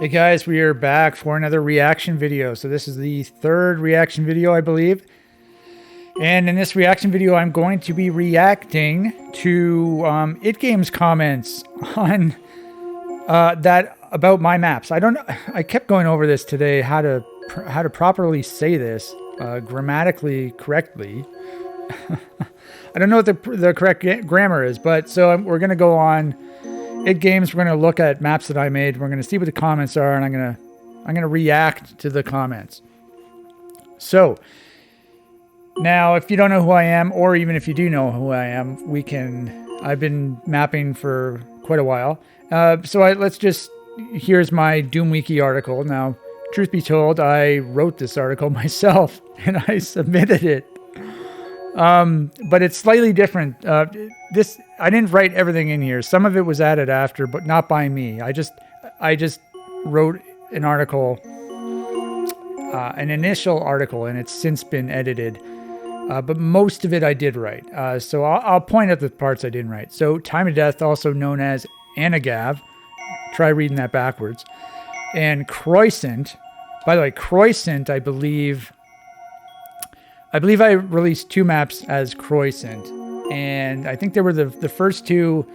Hey guys, we are back for another reaction video. So this is the third reaction video, I believe. And in this reaction video, I'm going to be reacting to idgames comments on that about my maps. I kept going over this today, how to properly say this grammatically correctly. I don't know what the correct grammar is, but so we're going to go on idgames. We're going to look at maps that I made. We're going to see what the comments are, and I'm going to react to the comments. So now, if you don't know who I am, or even if you do know who I am, I've been mapping for quite a while. Here's my Doom Wiki article. Now, truth be told, I wrote this article myself and I submitted it. But it's slightly different. I didn't write everything in here. Some of it was added after, but not by me. I just wrote an article, an initial article, and it's since been edited. But most of it I did write. So I'll point out the parts I didn't write. So Time of Death, also known as Anagav. Try reading that backwards. And Croissant. By the way, Croissant, I believe I released 2 maps as Croissant, and I think they were the first two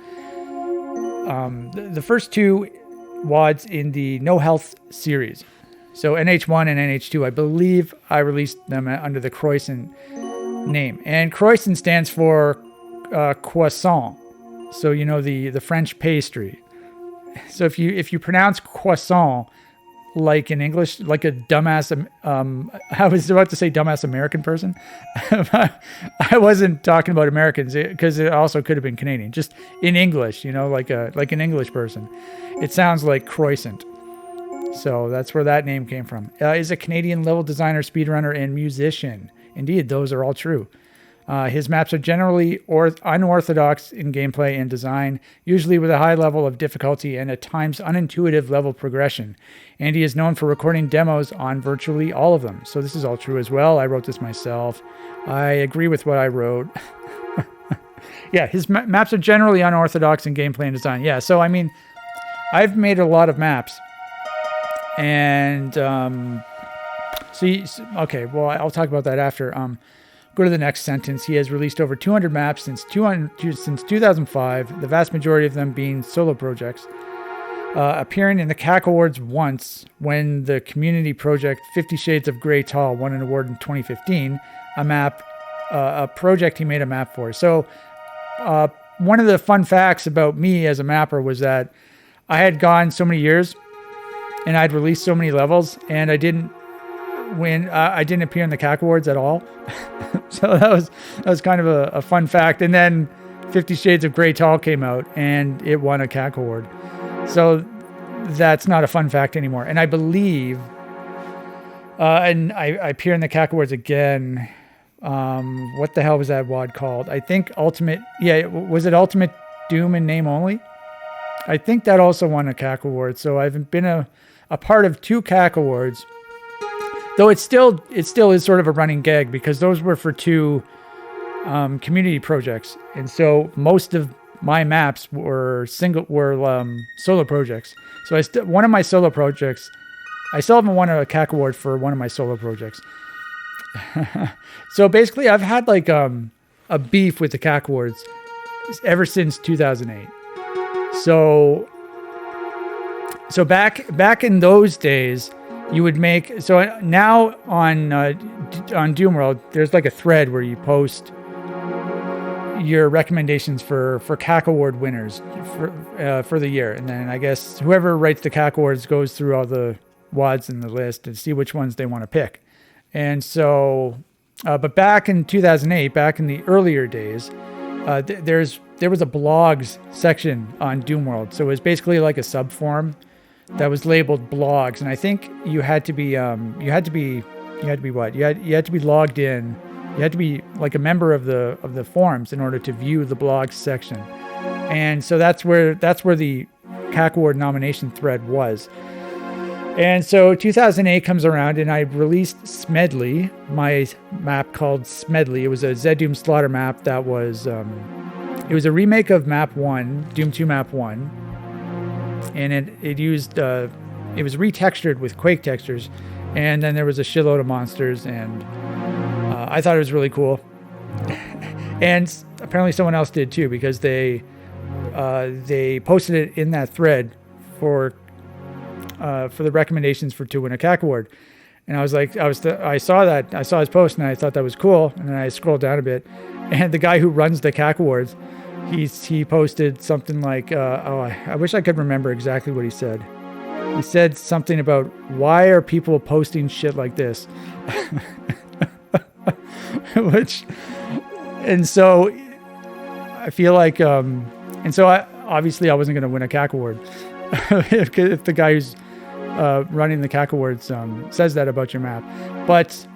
WODs in the No Health series. So NH1 and NH2, I believe I released them under the Croissant name. And Croissant stands for croissant. So you know the French pastry. So if you pronounce croissant like in English, like a dumbass, I was about to say dumbass American person. I wasn't talking about Americans because it also could have been Canadian. Just in English, you know, like an English person. It sounds like croissant. So that's where that name came from. Is a Canadian level designer, speedrunner, and musician. Indeed, those are all true. His maps are generally unorthodox in gameplay and design, usually with a high level of difficulty and at times unintuitive level progression. And he is known for recording demos on virtually all of them. So this is all true as well. I wrote this myself. I agree with what I wrote. Yeah, his maps are generally unorthodox in gameplay and design. Yeah, so I mean, I've made a lot of maps. And, okay, well, I'll talk about that after. Go to the next sentence. He has released over 200 maps since 2005, the vast majority of them being solo projects. Appearing in the CAC Awards once when the community project 50 Shades of Grey Tall won an award in 2015, a project he made a map for. So one of the fun facts about me as a mapper was that I had gone so many years and I'd released so many levels, and I didn't appear in the CAC Awards at all. So that was kind of a fun fact. And then 50 Shades of Grey Tall came out and it won a CAC Award. So that's not a fun fact anymore. And I believe, and I appear in the CAC Awards again. What the hell was that WOD called? I think Ultimate. Yeah, was it Ultimate Doom in name only? I think that also won a CAC Award. So I've been a part of 2 CAC Awards. Though it still is sort of a running gag because those were for 2 community projects, and so most of my maps were solo projects. So one of my solo projects, I still haven't won a CAC award for one of my solo projects. So basically, I've had like a beef with the CAC awards ever since 2008. So back in those days, you would make, so now on Doom World, there's like a thread where you post your recommendations for CAC Award winners for the year. And then I guess whoever writes the CAC Awards goes through all the WODs in the list and see which ones they want to pick. And so, but back in 2008, back in the earlier days, there was a blogs section on Doom World. So it was basically like a sub forum that was labeled blogs, and I think you had to be logged in. You had to be like a member of the forums in order to view the blogs section. And so that's where the CAC Award nomination thread was. And so 2008 comes around and I released Smedley, my map called Smedley. It was a Zdoom Slaughter map that was it was a remake of map 1, Doom 2 map 1. And it used it was retextured with Quake textures, and then there was a shitload of monsters, and I thought it was really cool. And apparently someone else did too, because they posted it in that thread for the recommendations to win a CAC award. And I was like, I saw his post, and I thought that was cool. And then I scrolled down a bit, and the guy who runs the CAC awards, he posted something like, I wish I could remember exactly what he said. He said something about, why are people posting shit like this? And so I feel like, and so obviously I wasn't going to win a CAC award if the guy who's running the CAC awards says that about your map. But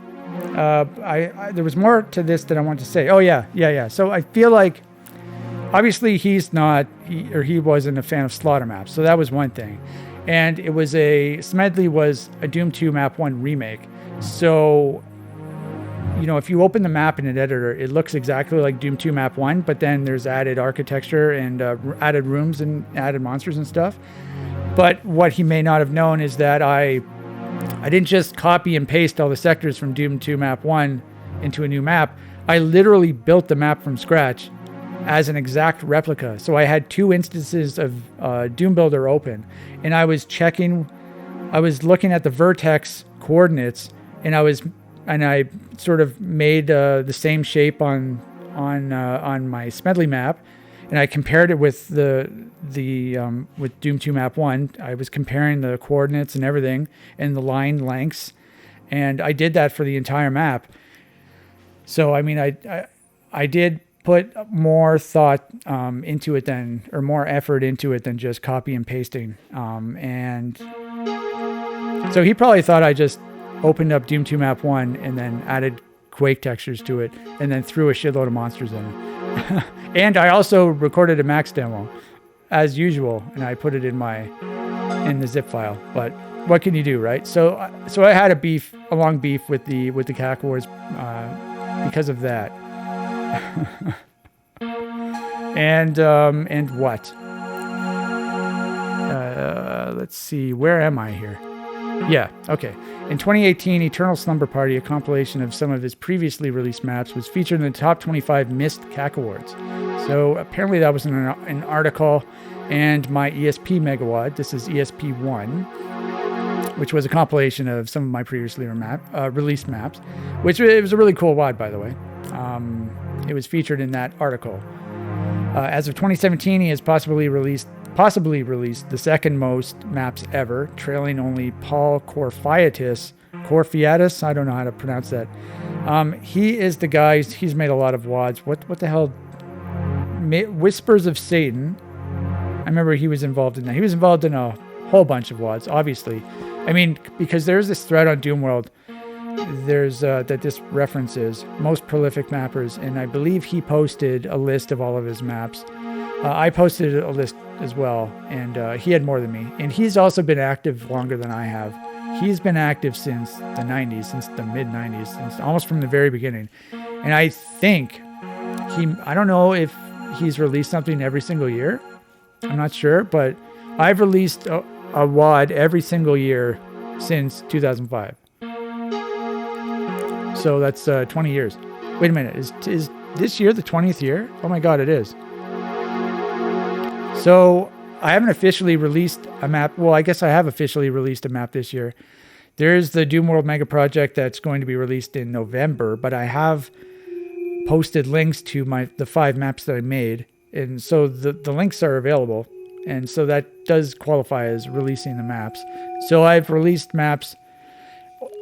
there was more to this that I want to say. Oh yeah. So I feel like, obviously he wasn't a fan of slaughter maps. So that was one thing. And Smedley was a Doom 2 map 1 remake. So, if you open the map in an editor, it looks exactly like Doom 2 map 1, but then there's added architecture and added rooms and added monsters and stuff. But what he may not have known is that I didn't just copy and paste all the sectors from Doom 2 map 1 into a new map. I literally built the map from scratch as an exact replica. So I had 2 instances of Doom Builder open, and I was looking at the vertex coordinates, and I sort of made the same shape on my Smedley map, and I compared it with with Doom 2 map 1. I was comparing the coordinates and everything and the line lengths, and I did that for the entire map. So I mean, I did put more thought into it more effort into it than just copy and pasting. And so he probably thought I just opened up Doom 2 map 1 and then added Quake textures to it and then threw a shitload of monsters in it. And I also recorded a max demo as usual, and I put it in the zip file. But what can you do, right? So I had a long beef with the CAC Wars because of that. And what? Let's see. Where am I here? Yeah, okay. In 2018, Eternal Slumber Party, a compilation of some of his previously released maps, was featured in the top 25 Mist CAC Awards. So apparently that was an article, and my ESP Megawad, this is ESP1, which was a compilation of some of my previously released maps, which it was a really cool WAD, by the way. It was featured in that article. As of 2017, he has possibly released the second most maps ever, trailing only Paul Corfiatis, I don't know how to pronounce that. He is the guy, he's made a lot of WADs. What the hell? Whispers of Satan. I remember he was involved in that. He was involved in a whole bunch of WADs, obviously. I mean, because there's this thread on Doomworld, there's that this references most prolific mappers, and I believe he posted a list of all of his maps. I posted a list as well, and he had more than me. And he's also been active longer than I have. He's been active since the 90s, since the mid-90s, since almost from the very beginning. And I think I don't know if he's released something every single year. I'm not sure, but I've released a WAD every single year since 2005. So that's 20 years. Wait a minute, is this year the 20th year? Oh my God, it is. So I haven't officially released a map. Well, I guess I have officially released a map this year. There's the Doom World Mega Project that's going to be released in November, but I have posted links to the 5 maps that I made, and so the links are available, and so that does qualify as releasing the maps. So I've released maps,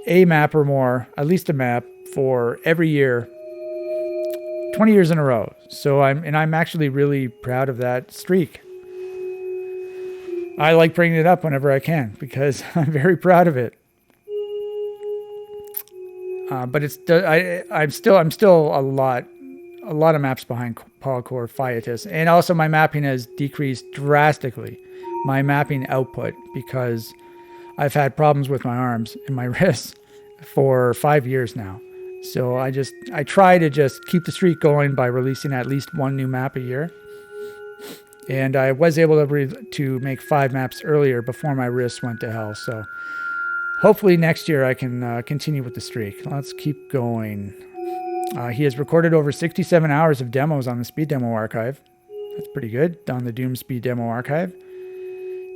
a map or more, at least a map for every year, 20 years in a row. So I'm actually really proud of that streak. I like bringing it up whenever I can because I'm very proud of it. But I'm still a lot of maps behind Paul Corfiatis, and also my mapping has decreased drastically, my mapping output, because I've had problems with my arms and my wrists for 5 years now. So I try to just keep the streak going by releasing at least one new map a year. And I was able to make 5 maps earlier before my wrists went to hell. So hopefully next year I can continue with the streak. Let's keep going. He has recorded over 67 hours of demos on the Speed Demo Archive. That's pretty good, on the Doom Speed Demo Archive.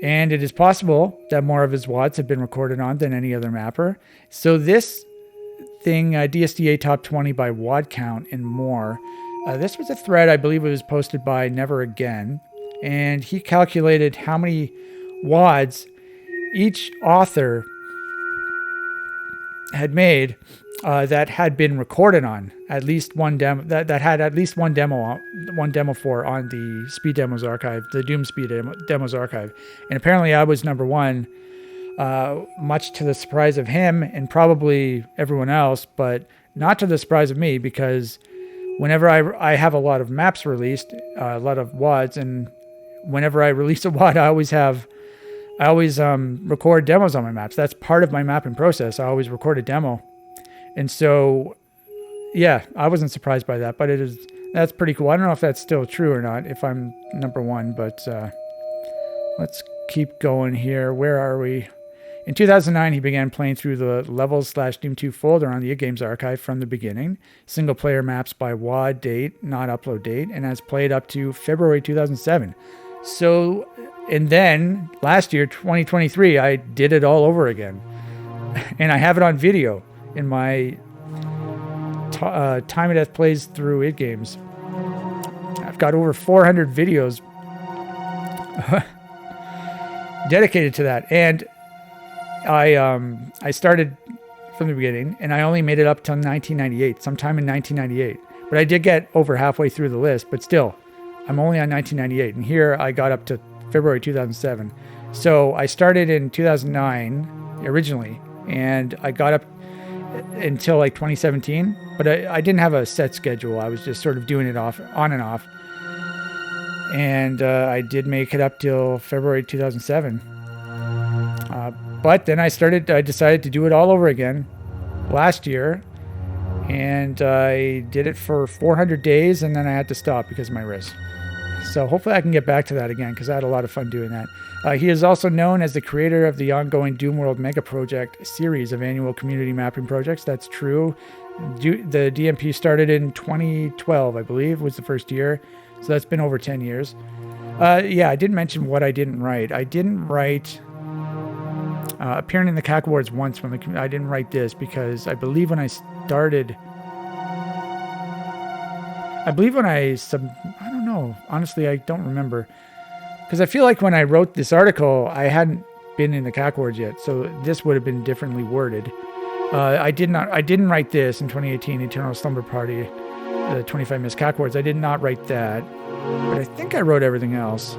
And it is possible that more of his WODs have been recorded on than any other mapper. So this thing, DSDA Top 20 by WOD count and more. This was a thread, I believe it was posted by Never Again. And he calculated how many WODs each author had made that had been recorded on at least one demo, that had at least one demo for on the Speed Demos Archive, the Doom Speed Demos Archive. And apparently I was number 1, much to the surprise of him and probably everyone else, but not to the surprise of me, because whenever I have a lot of maps released, a lot of WODs, and whenever I release a WOD, I always record demos on my maps. That's part of my mapping process. I always record a demo. And so, yeah, I wasn't surprised by that, but that's pretty cool. I don't know if that's still true or not, if I'm number 1, but let's keep going here. Where are we? In 2009, he began playing through the Levels/Doom 2 folder on the idgames archive from the beginning. Single player maps by WOD date, not upload date, and has played up to February 2007. So, and then last year, 2023, I did it all over again. And I have it on video in my Time of Death plays through idgames. I've got over 400 videos dedicated to that. And I started from the beginning, and I only made it up till 1998, sometime in 1998. But I did get over halfway through the list, but still, I'm only on 1998. And here I got up to February 2007. So I started in 2009 originally, and I got up until like 2017, but I didn't have a set schedule. I was just sort of doing it on and off. And I did make it up till February 2007. But then I decided to do it all over again last year, and I did it for 400 days, and then I had to stop because of my wrist. So hopefully I can get back to that again, because I had a lot of fun doing that. He is also known as the creator of the ongoing Doom World Mega Project series of annual community mapping projects. That's true. The DMP started in 2012, I believe, was the first year. So that's been over 10 years. Yeah, I didn't mention what I didn't write. I didn't write appearing in the CAC Awards once. I didn't write this because I believe when I started... I don't know. Honestly, I don't remember. Because I feel like when I wrote this article, I hadn't been in the CAC Awards yet. So this would have been differently worded. I didn't write this in 2018, Eternal Slumber Party, the 25 Missed CAC Awards. I did not write that. But I think I wrote everything else.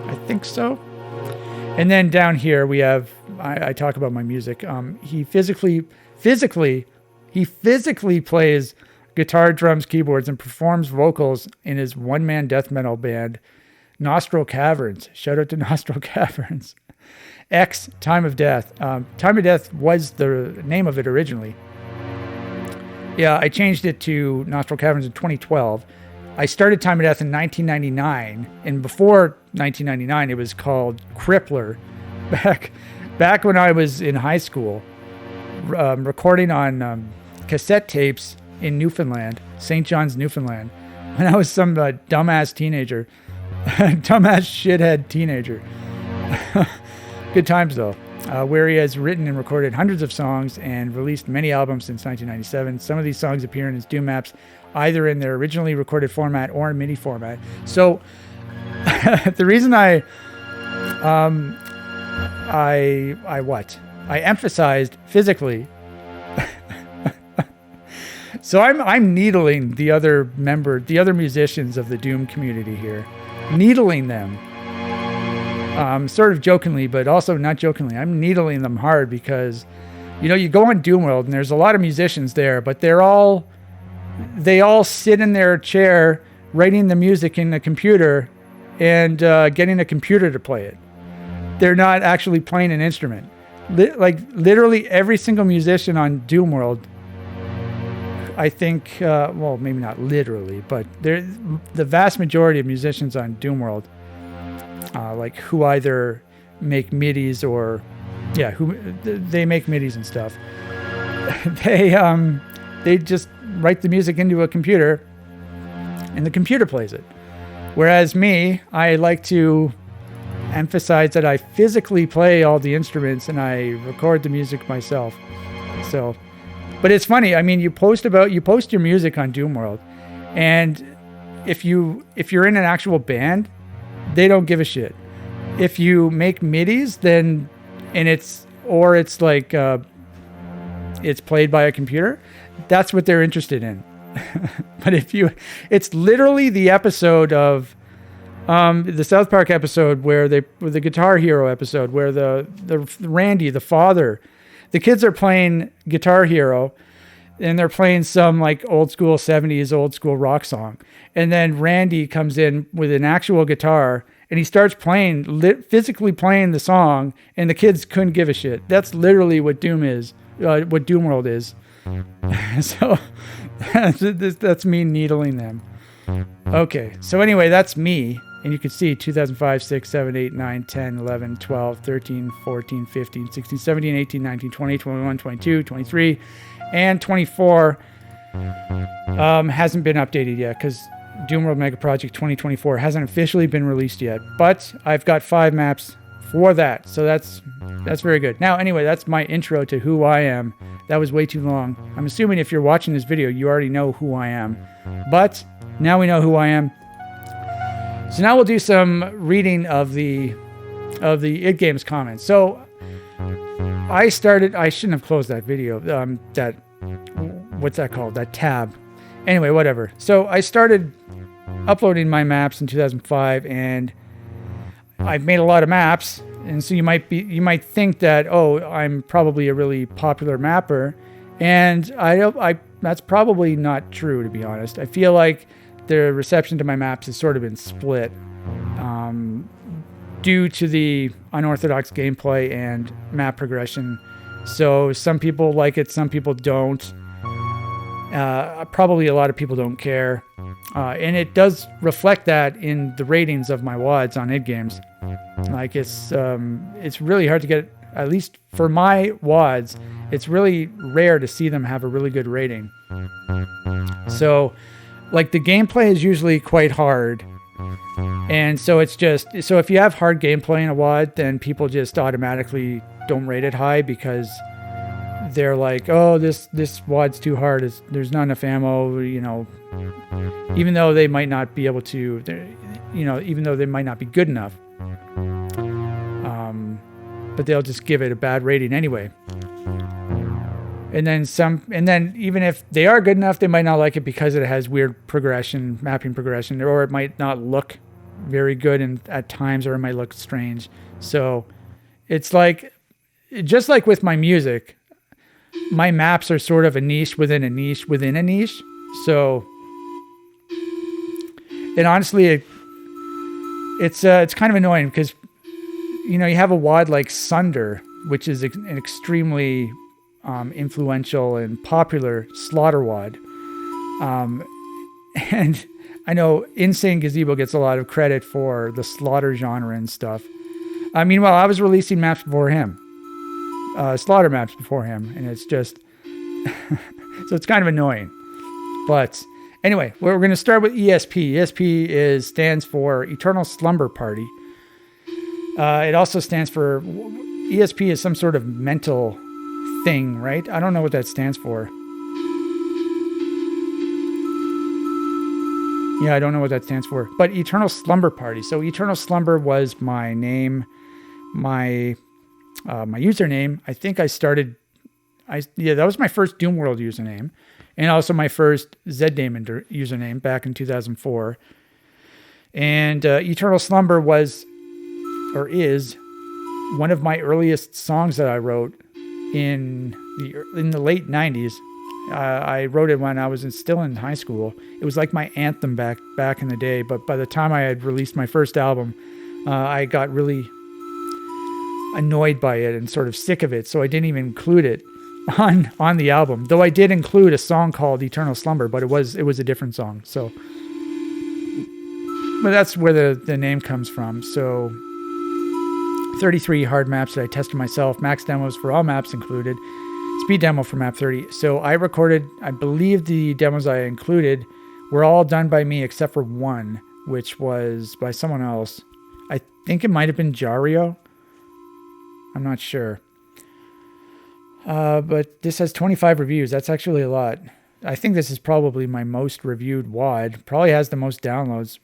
I think so. And then down here we have, I talk about my music. He physically plays guitar, drums, keyboards, and performs vocals in his one-man death metal band, Nostril Caverns. Shout out to Nostril Caverns. X Time of Death. Time of Death was the name of it originally. Yeah, I changed it to Nostril Caverns in 2012. I started Time of Death in 1999, and before 1999, it was called Crippler. Back when I was in high school, recording on cassette tapes in Newfoundland, St. John's, Newfoundland, when I was some dumbass teenager, dumbass shithead teenager. Good times though. Where he has written and recorded hundreds of songs and released many albums since 1997. Some of these songs appear in his Doom maps, either in their originally recorded format or in MIDI format. So the reason I emphasized physically. So I'm needling the other musicians of the Doom community here, needling them. Sort of jokingly, but also not jokingly. I'm needling them hard because, you go on Doom World and there's a lot of musicians there, but they all sit in their chair writing the music in the computer and getting a computer to play it. They're not actually playing an instrument. Literally every single musician on Doom World I think, well, maybe not literally, but the vast majority of musicians on Doomworld, like who either make MIDIs or, they make MIDIs and stuff. They just write the music into a computer, and the computer plays it. Whereas me, I like to emphasize that I physically play all the instruments and I record the music myself. So, but it's funny. I mean, you post your music on Doomworld, and if you're in an actual band, they don't give a shit. If you make MIDIs, then it's like it's played by a computer, that's what they're interested in. But it's literally the episode of the South Park episode where the Guitar Hero episode where the Randy, the father, the kids are playing Guitar Hero and they're playing some like old school 70s old school rock song, and then Randy comes in with an actual guitar and he starts physically playing the song, and the kids couldn't give a shit. That's literally what what Doomworld is. So that's me needling them. Okay, so anyway, that's me. And you can see 2005, 6, 7, 8, 9, 10, 11, 12, 13, 14, 15, 16, 17, 18, 19, 20, 21, 22, 23, and 24 hasn't been updated yet because Doomworld Mega Project 2024 hasn't officially been released yet. But I've got 5 maps for that. So that's very good. Now, anyway, that's my intro to who I am. That was way too long. I'm assuming if you're watching this video, you already know who I am. But now we know who I am. So now we'll do some reading of the idgames comments. So I shouldn't have closed that video. What's that called? That tab. Anyway, whatever. So I started uploading my maps in 2005, and I've made a lot of maps. And so you might think that, oh, I'm probably a really popular mapper, and that's probably not true, to be honest. I feel like the reception to my maps has sort of been split due to the unorthodox gameplay and map progression. So some people like it, some people don't. Probably a lot of people don't care. And it does reflect that in the ratings of my WODs on idgames. Like it's really hard to get, at least for my WODs, it's really rare to see them have a really good rating. So like the gameplay is usually quite hard. And so so if you have hard gameplay in a WOD, then people just automatically don't rate it high because they're like, oh, this WOD's too hard. There's not enough ammo, even though they might not be able to, even though they might not be good enough. But they'll just give it a bad rating anyway. And then even if they are good enough, they might not like it because it has weird mapping progression, or it might not look very good at times, or it might look strange. So it's like, just like with my music, my maps are sort of a niche within a niche within a niche. So, and honestly, it's kind of annoying because, you have a WOD like Sunder, which is an extremely influential and popular slaughter WOD. And I know Insane Gazebo gets a lot of credit for the slaughter genre and stuff. Meanwhile, I was releasing maps before him. Slaughter maps before him, and it's just so it's kind of annoying. But anyway, we're going to start with ESP. ESP stands for Eternal Slumber Party. It also stands for, ESP is some sort of mental thing, right? I don't know what that stands for. Yeah, I don't know what that stands for. But Eternal Slumber Party. So Eternal Slumber was my name, my username. I think that was my first Doomworld username, and also my first Z-Damon username back in 2004. And Eternal Slumber is one of my earliest songs that I wrote in the late 90s. I wrote it when I was still in high school. It was like my anthem back in the day. But by the time I had released my first album, I got really annoyed by it and sort of sick of it, so I didn't even include it on the album. Though I did include a song called Eternal Slumber, but it was a different song. So, but that's where the name comes from. So 33 hard maps that I tested myself, max demos for all maps included, speed demo for map 30. So I recorded, I believe the demos I included were all done by me except for one, which was by someone else. I think it might have been Jario. I'm not sure. But this has 25 reviews. That's actually a lot. I think this is probably my most reviewed WOD. Probably has the most downloads.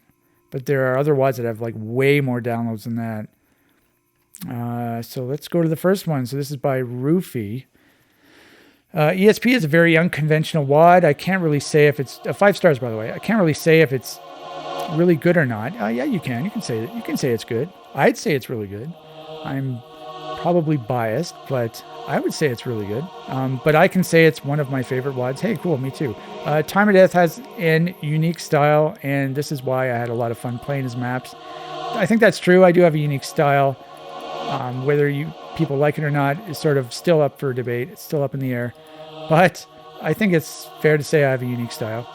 But there are other WODs that have like way more downloads than that. So let's go to the first one. So this is by Roofy. ESP is a very unconventional WOD. I can't really say if it's 5 stars, by the way. I can't really say if it's really good or not. Yeah, you can. You can say it. You can say it's good. I'd say it's really good. I'm probably biased, but I would say it's really good. But I can say it's one of my favorite WODs. Hey, cool, me too. Time of Death has an unique style, and this is why I had a lot of fun playing his maps. I think that's true. I do have a unique style. Whether people like it or not is sort of still up for debate. It's still up in the air. But I think it's fair to say I have a unique style.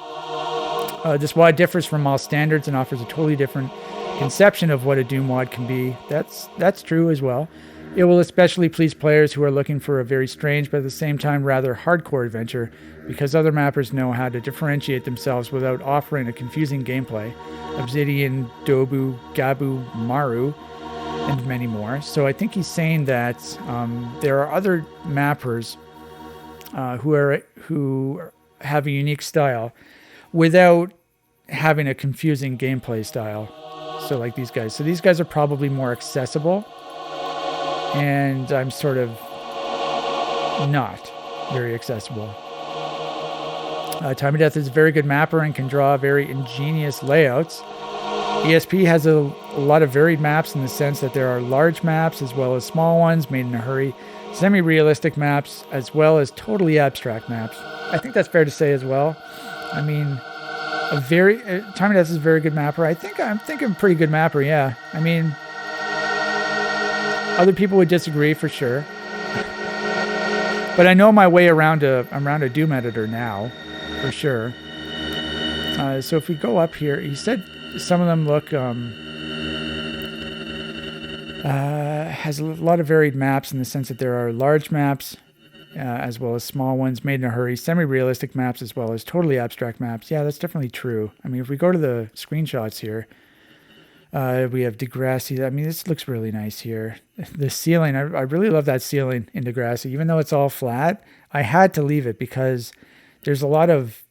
This WOD differs from all standards and offers a totally different conception of what a Doom WOD can be. That's true as well. It will especially please players who are looking for a very strange but at the same time rather hardcore adventure, because other mappers know how to differentiate themselves without offering a confusing gameplay. Obsidian, Dobu, Gabu, Maru, and many more. So I think he's saying that there are other mappers who have a unique style without having a confusing gameplay style. So like these guys. So these guys are probably more accessible. And I'm sort of not very accessible. Time of Death is a very good mapper and can draw very ingenious layouts. ESP has a lot of varied maps in the sense that there are large maps as well as small ones made in a hurry, semi-realistic maps as well as totally abstract maps. I think that's fair to say as well. I mean, Time of Death is a very good mapper. I'm thinking pretty good mapper, yeah. I mean, other people would disagree for sure. But I know my way around a Doom editor now, for sure. So if we go up here, he said some of them look has a lot of varied maps in the sense that there are large maps as well as small ones made in a hurry, semi-realistic maps as well as totally abstract maps. Yeah, that's definitely true. I mean, if we go to the screenshots here, we have Degrassi. I mean, this looks really nice here. The ceiling, I really love that ceiling in Degrassi. Even though it's all flat, I had to leave it because there's a lot of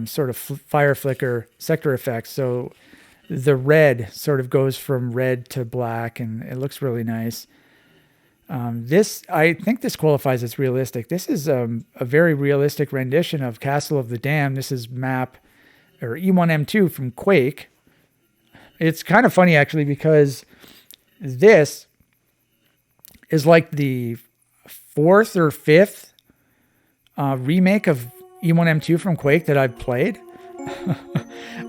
sort of fire flicker sector effects. So the red sort of goes from red to black, and it looks really nice. I think this qualifies as realistic. This is a very realistic rendition of Castle of the Damned. This is map or E1M2 from Quake. It's kind of funny, actually, because this is like the 4th or 5th remake of E1M2 from Quake that I've played.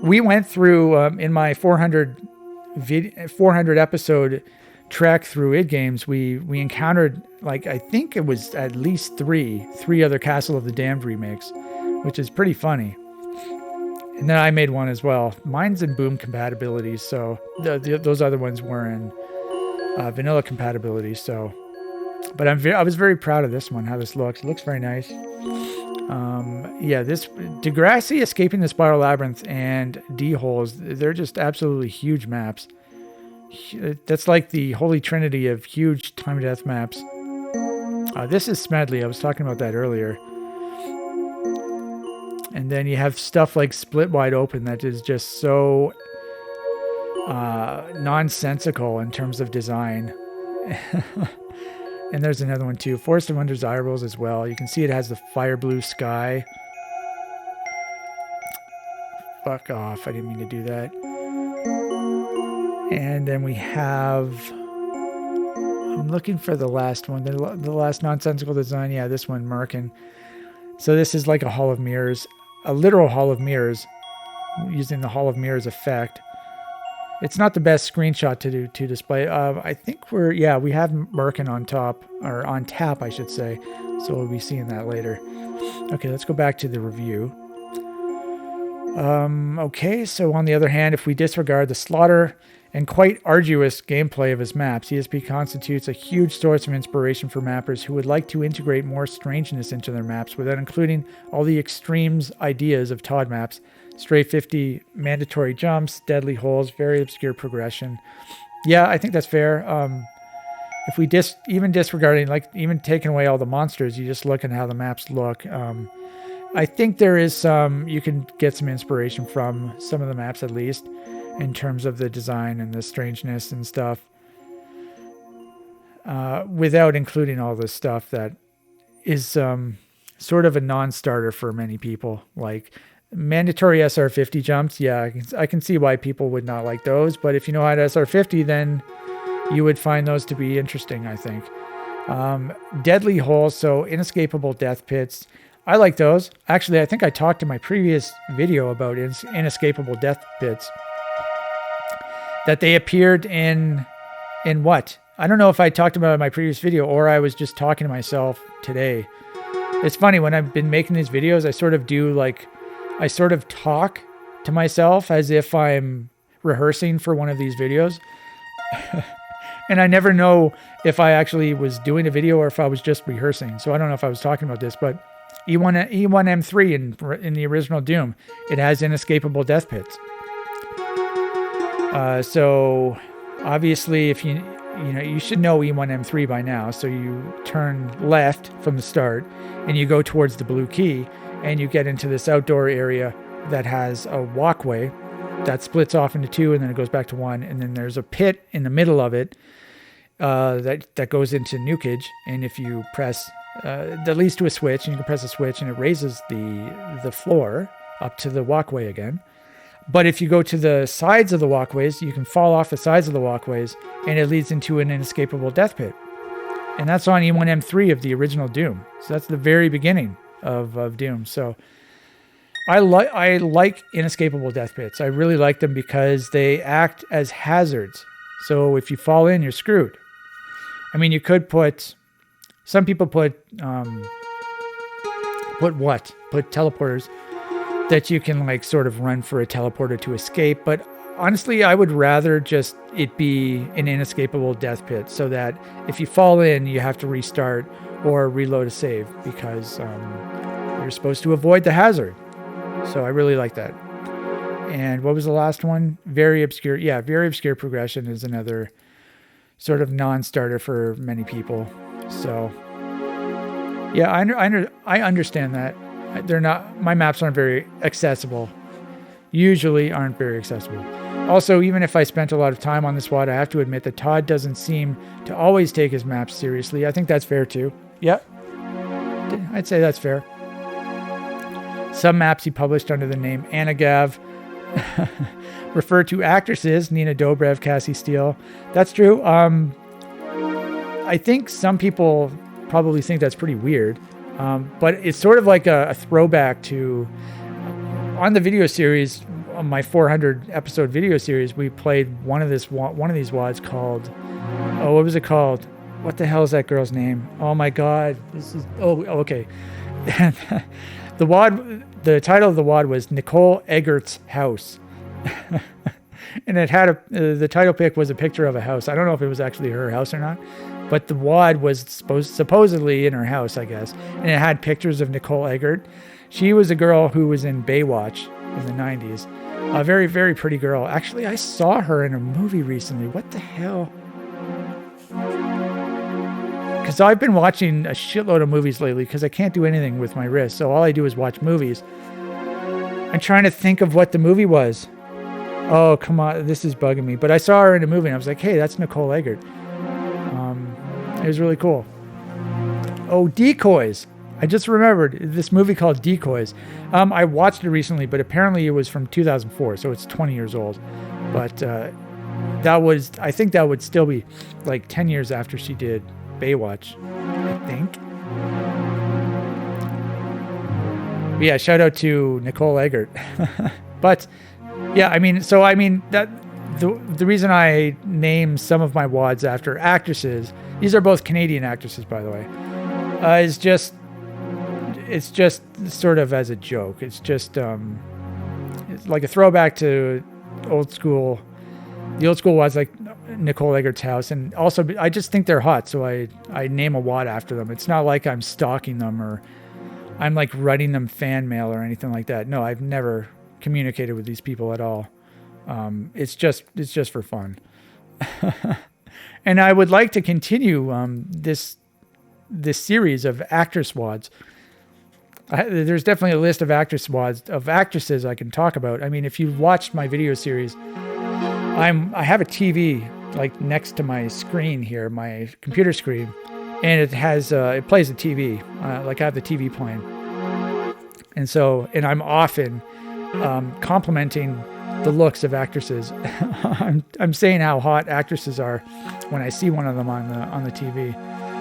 We went through, in my 400 episode trek through idgames, we encountered, like, I think it was at least three other Castle of the Damned remakes, which is pretty funny. And then I made one as well. Mine's in boom compatibility, so those other ones were in vanilla compatibility. So, but I was very proud of this one, how this looks. It looks very nice. Yeah, this Degrassi, Escaping the Spiral Labyrinth, and D-Holes, they're just absolutely huge maps. That's like the holy trinity of huge Time of Death maps. This is Smedley. I was talking about that earlier. And then you have stuff like Split Wide Open that is just so nonsensical in terms of design. And there's another one too, Forest of Undesirables as well. You can see it has the fire blue sky. Fuck off, I didn't mean to do that. And then we have, I'm looking for the last one, the last nonsensical design. Yeah, this one, Merkin. So this is like a Hall of Mirrors, a literal Hall of Mirrors, using the Hall of Mirrors effect. It's not the best screenshot to display. I think we have Merkin on top, or on tap, I should say. So we'll be seeing that later. Okay, let's go back to the review. Okay, so on the other hand, if we disregard the slaughter and quite arduous gameplay of his maps, ESP constitutes a huge source of inspiration for mappers who would like to integrate more strangeness into their maps without including all the extremes ideas of TOD maps. Stray 50 mandatory jumps, deadly holes, very obscure progression. Yeah, I think that's fair. If we even disregarding, like even taking away all the monsters, you just look at how the maps look. I think there is you can get some inspiration from some of the maps at least, in terms of the design and the strangeness and stuff, without including all the stuff that is sort of a non-starter for many people, like mandatory SR50 jumps. Yeah, I can see why people would not like those, but if you know how to SR50, then you would find those to be interesting, I think. Deadly holes, so inescapable death pits. I like those. Actually, I think I talked in my previous video about inescapable death pits, that they appeared in what? I don't know if I talked about it in my previous video or I was just talking to myself today. It's funny, when I've been making these videos, I sort of talk to myself as if I'm rehearsing for one of these videos. And I never know if I actually was doing a video or if I was just rehearsing. So I don't know if I was talking about this, but E1M3 in the original Doom, it has inescapable death pits. So obviously, if you should know E1M3 by now. So you turn left from the start and you go towards the blue key and you get into this outdoor area that has a walkway that splits off into two and then it goes back to one. And then there's a pit in the middle of it that goes into nukage. And if you press, that leads to a switch, and you can press a switch and it raises the floor up to the walkway again. But if you go to the sides of the walkways, you can fall off the sides of the walkways and it leads into an inescapable death pit. And that's on E1M3 of the original Doom. So that's the very beginning of Doom. So I like inescapable death pits. I really like them because they act as hazards. So if you fall in, you're screwed. I mean, you could some people put teleporters that you can like sort of run for a teleporter to escape. But honestly, I would rather just it be an inescapable death pit so that if you fall in, you have to restart or reload a save because you're supposed to avoid the hazard. So I really like that. And what was the last one? Very obscure. Yeah, very obscure progression is another sort of non-starter for many people. So yeah, I understand that. My maps aren't very accessible. Usually aren't very accessible. Also, even if I spent a lot of time on this WOD, I have to admit that Todd doesn't seem to always take his maps seriously. I think that's fair too. Yep. I'd say that's fair. Some maps he published under the name Anagav refer to actresses, Nina Dobrev, Cassie Steele. That's true. I think some people probably think that's pretty weird. But it's sort of like a throwback to, on the video series, on my 400 episode video series, we played one of these WODs called, what was it called? What the hell is that girl's name? Oh my God. Okay. The title of the WOD was Nicole Eggert's House. And it had the title pic was a picture of a house. I don't know if it was actually her house or not, but the WOD was supposedly in her house, I guess. And it had pictures of Nicole Eggert. She was a girl who was in Baywatch in the 90s. A very, very pretty girl. Actually, I saw her in a movie recently. What the hell? Because I've been watching a shitload of movies lately because I can't do anything with my wrist. So all I do is watch movies. I'm trying to think of what the movie was. Oh, come on. This is bugging me. But I saw her in a movie and I was like, hey, that's Nicole Eggert. It was really cool. Oh, Decoys. I just remembered this movie called Decoys. I watched it recently, but apparently it was from 2004, so it's 20 years old. But I think that would still be like 10 years after she did Baywatch, I think. But yeah, shout out to Nicole Eggert. But yeah, that the reason I name some of my WODs after actresses, these are both Canadian actresses, by the way, it's just sort of as a joke. It's just it's like a throwback to the old school WODs, like Nicole Eggert's house. And also, I just think they're hot, so I name a WOD after them. It's not like I'm stalking them or I'm like writing them fan mail or anything like that. No, I've never communicated with these people at all. It's just for fun. And I would like to continue this series of actress WODs. There's definitely a list of actress WODs of actresses I can talk about. I mean, if you've watched my video series, I have a TV like next to my screen here, my computer screen, and it has it plays the TV. Like I have the TV playing, and I'm often complimenting the looks of actresses. I'm saying how hot actresses are when I see one of them on the TV.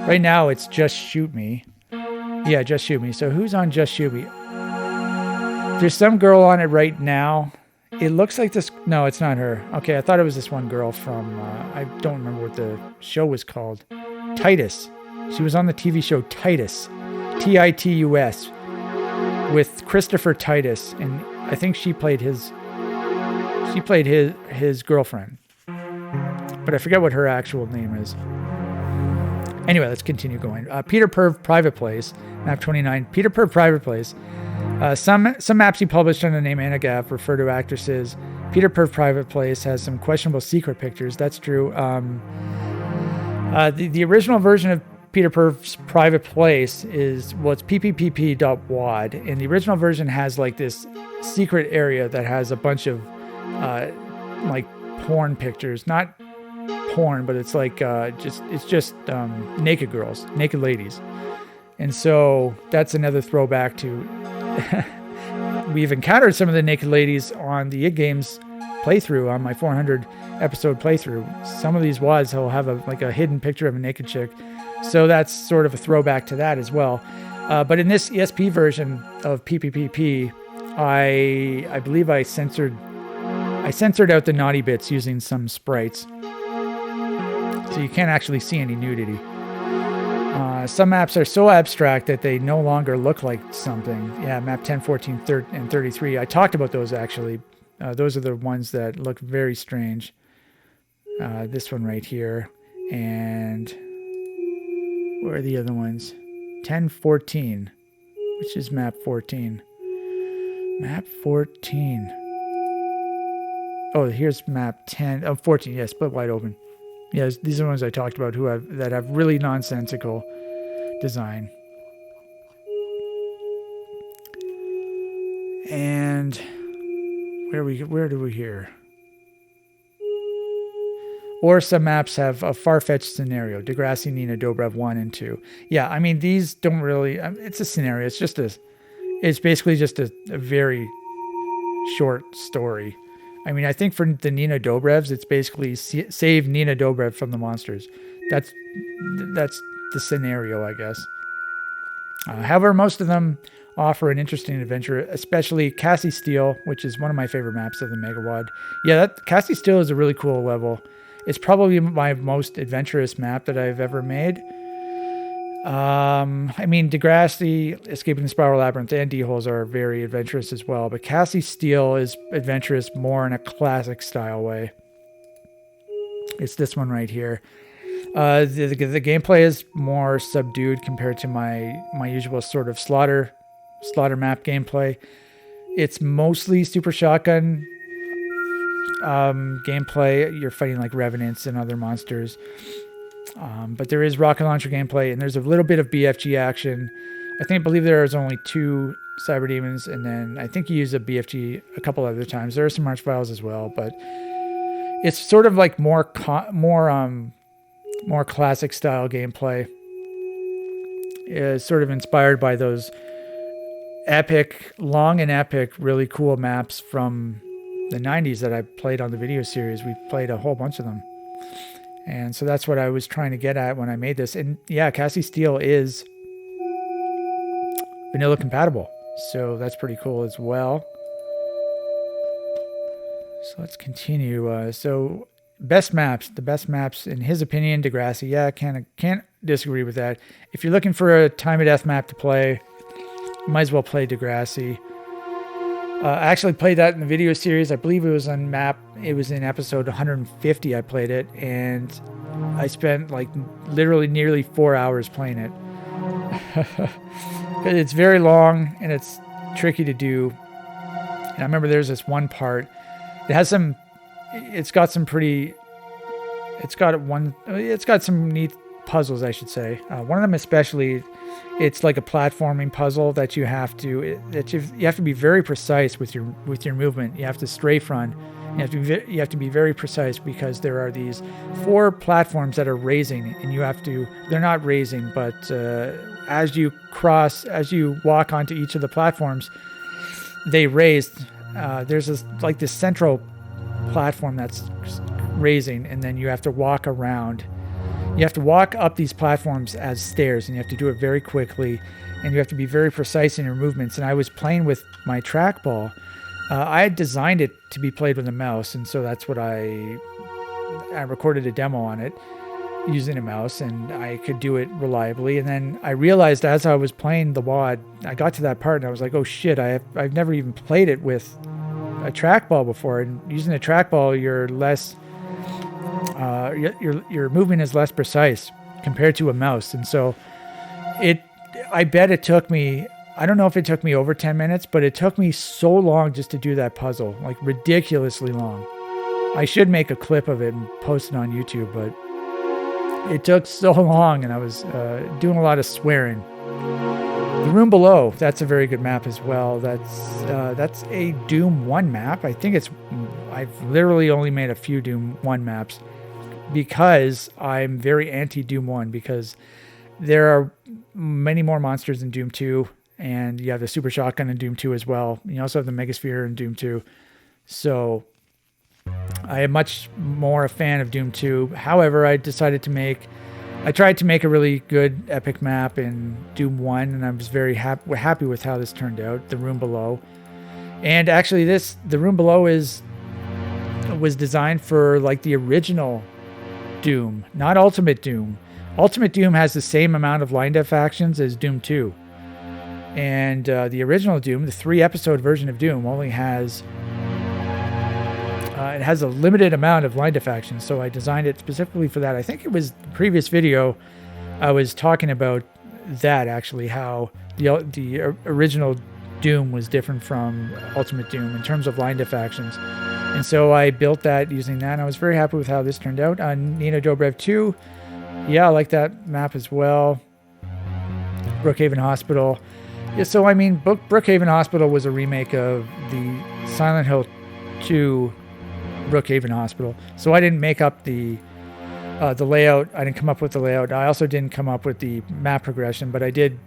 Right now, it's Just Shoot Me. Yeah, Just Shoot Me. So who's on Just Shoot Me? There's some girl on it right now. It looks like this. No, it's not her. Okay, I thought it was this one girl from, I don't remember what the show was called. Titus. She was on the TV show Titus. Titus. With Christopher Titus. And I think she played his girlfriend. But I forget what her actual name is. Anyway, let's continue going. Peter Perv Private Place, map 29. Peter Perv Private Place. Some maps he published under the name Anagav refer to actresses. Peter Perv Private Place has some questionable secret pictures. That's true. The original version of Peter Perv's Private Place it's pppp.wad, and the original version has like this secret area that has a bunch of like porn pictures, not porn, but it's like just naked girls, naked ladies. And so that's another throwback to we've encountered some of the naked ladies on the idgames playthrough, on my 400 episode playthrough. Some of these WODs will have a hidden picture of a naked chick, so that's sort of a throwback to that as well. But in this ESP version of PPPP, I believe I censored out the naughty bits using some sprites. So you can't actually see any nudity. Some maps are so abstract that they no longer look like something. Yeah, map 10, 14, and 33. I talked about those actually. Those are the ones that look very strange. This one right here. And where are the other ones? 10, 14, which is map 14. Map 14. Oh, here's map 10. Oh, 14, yeah, split wide open. Yes, these are the ones I talked about that have really nonsensical design. And where do we hear? Or some maps have a far-fetched scenario. Degrassi, Nina, Dobrev 1 and 2. Yeah, I mean, these don't really... it's a scenario. It's basically just a very short story. I mean, I think for the Nina Dobrevs, it's basically save Nina Dobrev from the monsters. That's the scenario, I guess. However, most of them offer an interesting adventure, especially Cassie Steele, which is one of my favorite maps of the Mega WOD. Yeah, Cassie Steele is a really cool level. It's probably my most adventurous map that I've ever made. I mean, Degrassi, Escaping the Spiral Labyrinth, and D-Holes are very adventurous as well, but Cassie Steele is adventurous more in a classic style way. It's this one right here. The gameplay is more subdued compared to my usual sort of slaughter map gameplay. It's mostly super shotgun gameplay. You're fighting like revenants and other monsters. But there is rocket launcher gameplay, and there's a little bit of BFG action. I believe there is only 2 cyber demons, and then I think you use a BFG a couple other times. There are some arch files as well, but it's sort of like more classic style gameplay. It's sort of inspired by those long and epic, really cool maps from the 90s that I played on the video series. We played a whole bunch of them. And so that's what I was trying to get at when I made this. And yeah, Cassie Steele is vanilla compatible. So that's pretty cool as well. So let's continue. So best maps, the best maps in his opinion, Degrassi. Yeah, can't disagree with that. If you're looking for a time of death map to play, you might as well play Degrassi. I actually played that in the video series. I believe it was on it was in episode 150 I played it, and I spent like literally nearly 4 hours playing it. It's very long and it's tricky to do. And I remember there's this one part. It's got some neat puzzles, I should say. One of them especially, it's like a platforming puzzle that you have to be very precise with your movement. You have to strafe run. You have to be very precise because there are these 4 platforms that are raising, and they're not raising, but as you walk onto each of the platforms, they raise. There's this central platform that's raising, and then you have to walk around. You have to walk up these platforms as stairs, and you have to do it very quickly, and you have to be very precise in your movements. And I was playing with my trackball. I had designed it to be played with a mouse, and so that's what I recorded a demo on it using a mouse, and I could do it reliably. And then I realized as I was playing the WOD, I got to that part, and I was like, oh shit, I've never even played it with a trackball before. And using a trackball, you're less... your movement is less precise compared to a mouse. And so I bet it took me, I don't know if it took me over 10 minutes, but it took me so long just to do that puzzle, like ridiculously long. I should make a clip of it and post it on YouTube, but it took so long, and I was doing a lot of swearing. The Room Below, that's a very good map as well. That's a Doom 1 map. I've literally only made a few Doom 1 maps because I'm very anti-Doom 1, because there are many more monsters in Doom 2, and you have the Super Shotgun in Doom 2 as well. You also have the Megasphere in Doom 2. So I am much more a fan of Doom 2. However, I tried to make a really good epic map in Doom 1, and I was very happy with how this turned out, The Room Below. And actually The Room Below was designed for like the original Doom, not Ultimate Doom. Ultimate Doom has the same amount of line def actions as Doom 2. And the original Doom, the 3-episode version of Doom, only has... it has a limited amount of line def actions, so I designed it specifically for that. I think it was the previous video I was talking about that, actually, how the original Doom was different from Ultimate Doom in terms of line def actions. And so I built that using that, and I was very happy with how this turned out. Nina Dobrev 2, yeah, I like that map as well. Brookhaven Hospital. Yeah, so, I mean, Brookhaven Hospital was a remake of the Silent Hill 2 Brookhaven Hospital. So I didn't make up the layout. I didn't come up with the layout. I also didn't come up with the map progression, but I did,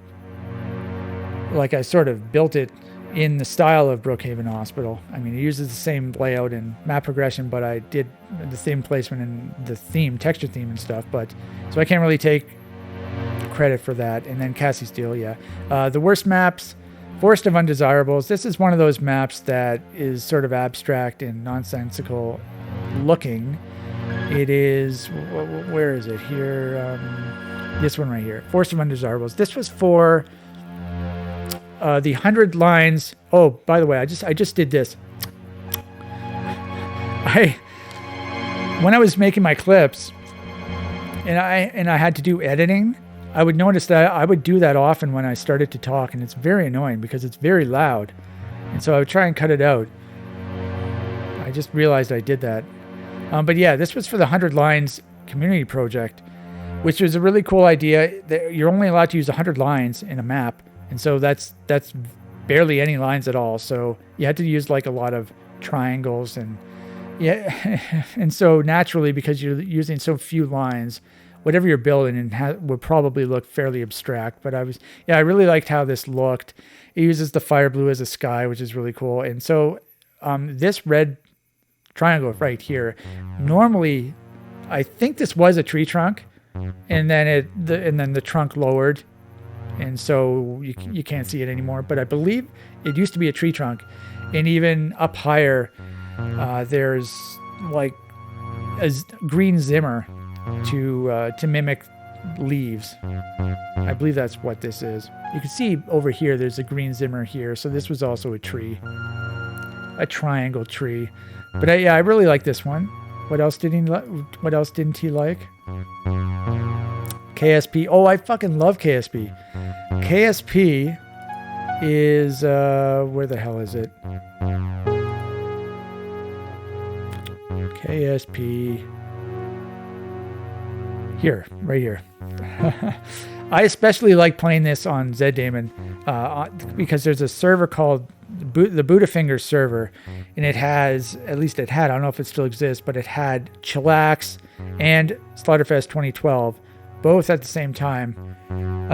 like, I sort of built it in the style of Brookhaven Hospital. I mean, it uses the same layout and map progression, but I did the same placement and the theme, texture theme and stuff. But so I can't really take credit for that. And then Cassie Steele, yeah. The worst maps, Forest of Undesirables. This is one of those maps that is sort of abstract and nonsensical looking. It is, where is it here? This one right here, Forest of Undesirables. This was for the 100 lines. Oh, by the way, I just did this. When I was making my clips, and I had to do editing, I would notice that I would do that often when I started to talk, and it's very annoying because it's very loud. And so I would try and cut it out. I just realized I did that. But yeah, this was for the 100 Lines community project, which was a really cool idea. You're only allowed to use 100 lines in a map. And so that's barely any lines at all. So you had to use like a lot of triangles and yeah. And so naturally, because you're using so few lines, whatever you're building would probably look fairly abstract. But I really liked how this looked. It uses the fire blue as a sky, which is really cool. And so this red triangle right here, normally, I think this was a tree trunk, and then the trunk lowered, and so you can't see it anymore. But I believe it used to be a tree trunk, and even up higher, There's like a green Zimmer to mimic leaves. I believe that's what this is. You can see over here there's a green Zimmer here, so this was also a tree, a triangle tree. But yeah, I really like this one. What else didn't he like? KSP. Oh, I fucking love KSP. KSP is where the hell is it? KSP. Here, right here. I especially like playing this on Zdaemon because there's a server called the Buddhafinger server, and it has, at least it had, I don't know if it still exists, but it had Chillax and Slaughterfest 2012 both at the same time.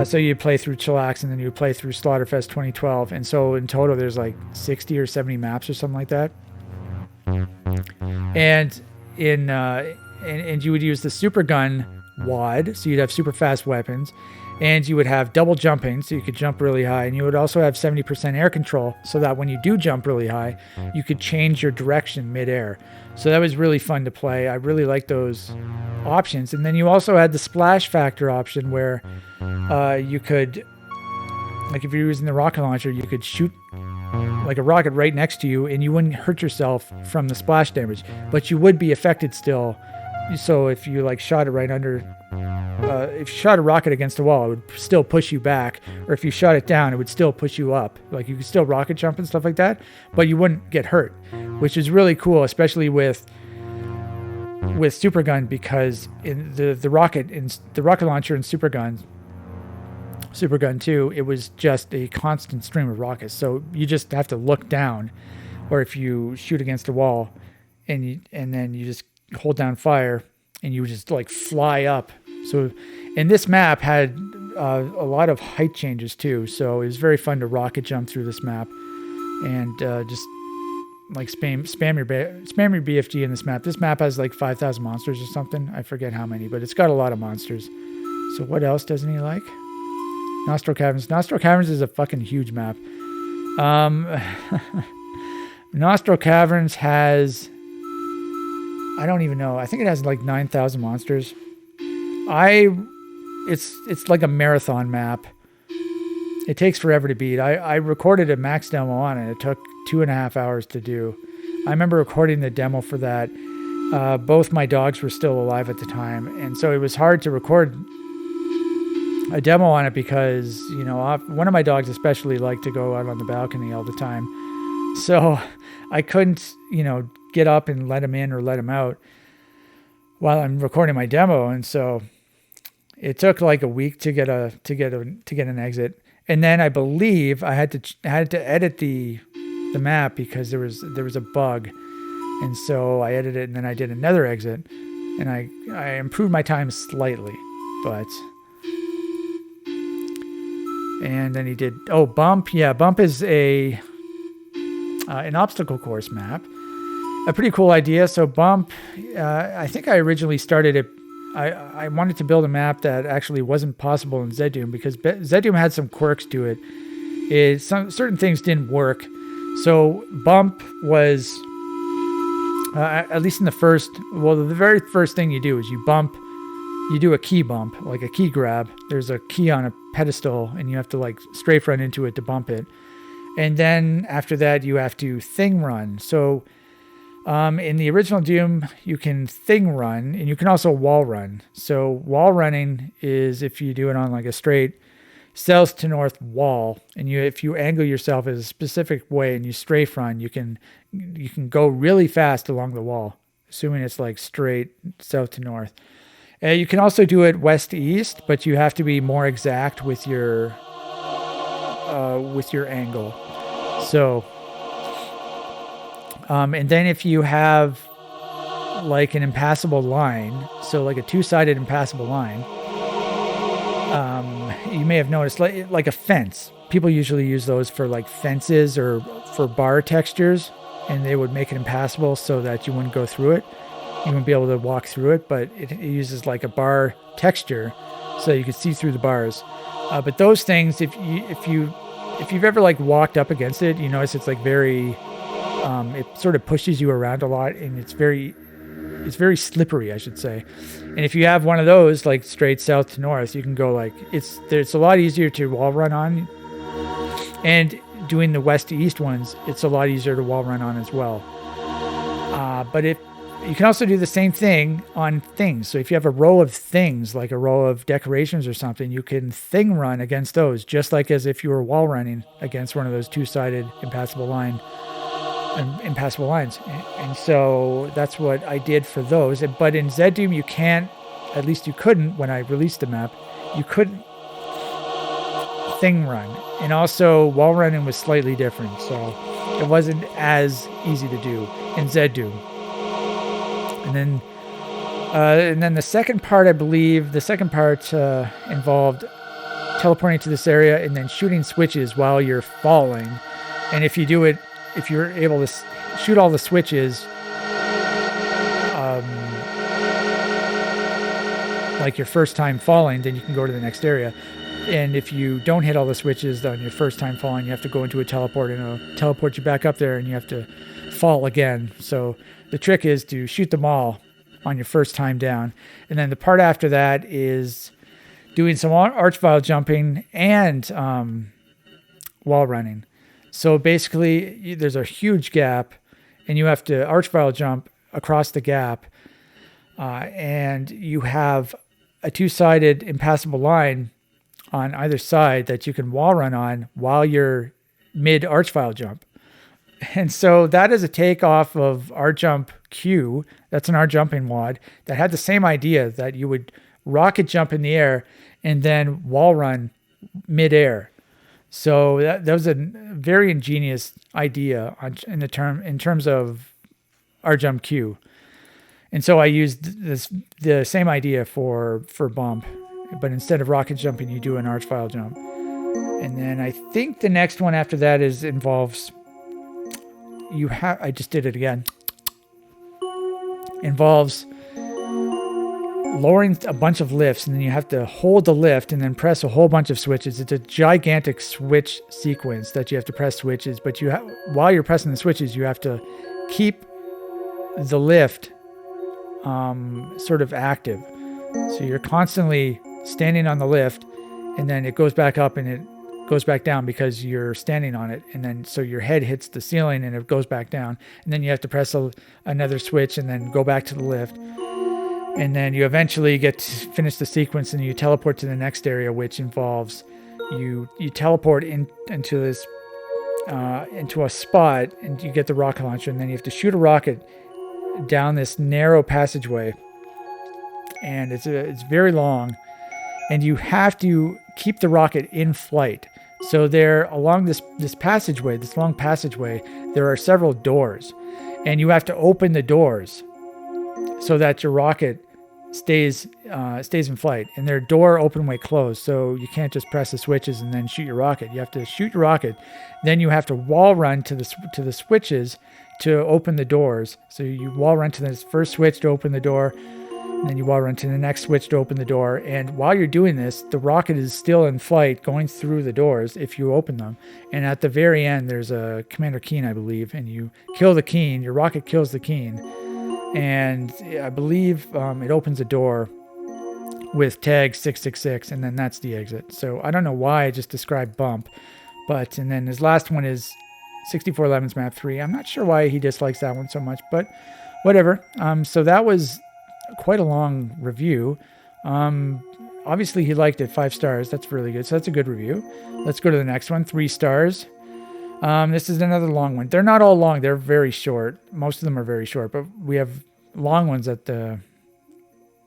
So you play through Chillax and then you play through Slaughterfest 2012, and so in total there's like 60 or 70 maps or something like that. And and you would use the super gun WAD, so you'd have super fast weapons, and you would have double jumping, so you could jump really high, and you would also have 70% air control, so that when you do jump really high, you could change your direction mid-air. So that was really fun to play. I really like those options. And then you also had the splash factor option where you could, like if you're using the rocket launcher, you could shoot like a rocket right next to you and you wouldn't hurt yourself from the splash damage, but you would be affected still. So if you like shot it right under, if you shot a rocket against a wall, it would still push you back. Or if you shot it down, it would still push you up. Like you could still rocket jump and stuff like that, but you wouldn't get hurt, which is really cool, especially with Supergun, because in the rocket launcher in Supergun 2, it was just a constant stream of rockets. So you just have to look down, or if you shoot against a wall and then you just hold down fire and you just like fly up. So, and this map had a lot of height changes too. So it was very fun to rocket jump through this map and just like spam your BFG in this map. This map has like 5,000 monsters or something. I forget how many, but it's got a lot of monsters. So what else doesn't he like? Nostril Caverns. Nostril Caverns is a fucking huge map. Nostril Caverns has, I don't even know. I think it has like 9,000 monsters. It's like a marathon map. It takes forever to beat. I recorded a max demo on it. It took 2.5 hours to do. I remember recording the demo for that. Both my dogs were still alive at the time, and so it was hard to record a demo on it because, you know, one of my dogs especially liked to go out on the balcony all the time. So I couldn't, you know, get up and let him in or let him out while I'm recording my demo. And so it took like a week to get an exit. And then I believe I had to edit the map because there was a bug. And so I edited it and then I did another exit and I improved my time slightly, but. And then he did, Bump. Yeah, Bump is an obstacle course map. A pretty cool idea. So Bump, I think I originally started it. I wanted to build a map that actually wasn't possible in Zdoom because Zdoom had some quirks to it. Certain things didn't work. So Bump was, at least in the very first thing you do is you do a key bump, like a key grab. There's a key on a pedestal and you have to like strafe run into it to bump it. And then after that, you have to thing run. So in the original Doom, you can thing run and you can also wall run. So wall running is if you do it on like a straight south to north wall, and if you angle yourself as a specific way and you strafe run, you can go really fast along the wall, assuming it's like straight south to north. You can also do it west to east, but you have to be more exact with your angle. So, and then if you have like an impassable line, so like a two-sided impassable line, you may have noticed like a fence. People usually use those for like fences or for bar textures, and they would make it impassable so that you wouldn't go through it. You wouldn't be able to walk through it, but it uses like a bar texture so you can see through the bars. But those things, if you've ever like walked up against it, you notice it's like very It sort of pushes you around a lot, and it's very slippery, I should say. And if you have one of those, like straight south to north, you can go like, it's a lot easier to wall run on. And doing the west to east ones, it's a lot easier to wall run on as well. But if you can also do the same thing on things. So if you have a row of things, like a row of decorations or something, you can thing run against those, just like as if you were wall running against one of those two-sided impassable lines. And so that's what I did for those. But in Zdoom, you can't, at least you couldn't when I released the map, you couldn't thing run. And also wall running was slightly different, so it wasn't as easy to do in Zdoom. And then the second part, I believe, involved teleporting to this area and then shooting switches while you're falling. And if you're able to shoot all the switches, like your first time falling, then you can go to the next area. And if you don't hit all the switches on your first time falling, you have to go into a teleport, and it'll teleport you back up there, and you have to fall again. So the trick is to shoot them all on your first time down. And then the part after that is doing some archvile jumping and wall running. So basically, there's a huge gap, and you have to archvile jump across the gap, and you have a two-sided impassable line on either side that you can wall run on while you're mid archvile jump. And so that is a takeoff of our jump Q. That's an R jumping WOD that had the same idea, that you would rocket jump in the air and then wall run mid-air. So that was a very ingenious idea in terms of our jump Q. And so I used the same idea for bump, but instead of rocket jumping, you do an archvile jump. And then I think the next one after that involves I just did it again. Involves lowering a bunch of lifts, and then you have to hold the lift and then press a whole bunch of switches. It's a gigantic switch sequence that you have to press switches, but while you're pressing the switches, you have to keep the lift sort of active. So you're constantly standing on the lift, and then it goes back up and it goes back down because you're standing on it. And then so your head hits the ceiling and it goes back down. And then you have to press another switch and then go back to the lift. And then you eventually get to finish the sequence and you teleport to the next area, which involves you teleport into this into a spot, and you get the rocket launcher, and then you have to shoot a rocket down this narrow passageway. And it's very long, and you have to keep the rocket in flight. So there, along this passageway, this long passageway, there are several doors, and you have to open the doors so that your rocket stays in flight. And they're door open way closed, so you can't just press the switches and then shoot your rocket. You have to shoot your rocket, then you have to wall run to the switches to open the doors. So you wall run to this first switch to open the door, and then you wall run to the next switch to open the door. And while you're doing this, the rocket is still in flight going through the doors if you open them. And at the very end, there's a Commander Keen, I believe, and you kill the Keen. Your rocket kills the Keen. And I believe it opens a door with tag 666, and then that's the exit. So I don't know why I just described bump. And then his last one is 6411's map 3. I'm not sure why he dislikes that one so much, but whatever. So that was quite a long review. Obviously he liked it 5 stars. That's really good. So that's a good review. Let's go to the next one. 3 stars. This is another long one. They're not all long. They're very short. Most of them are very short, but we have long ones at the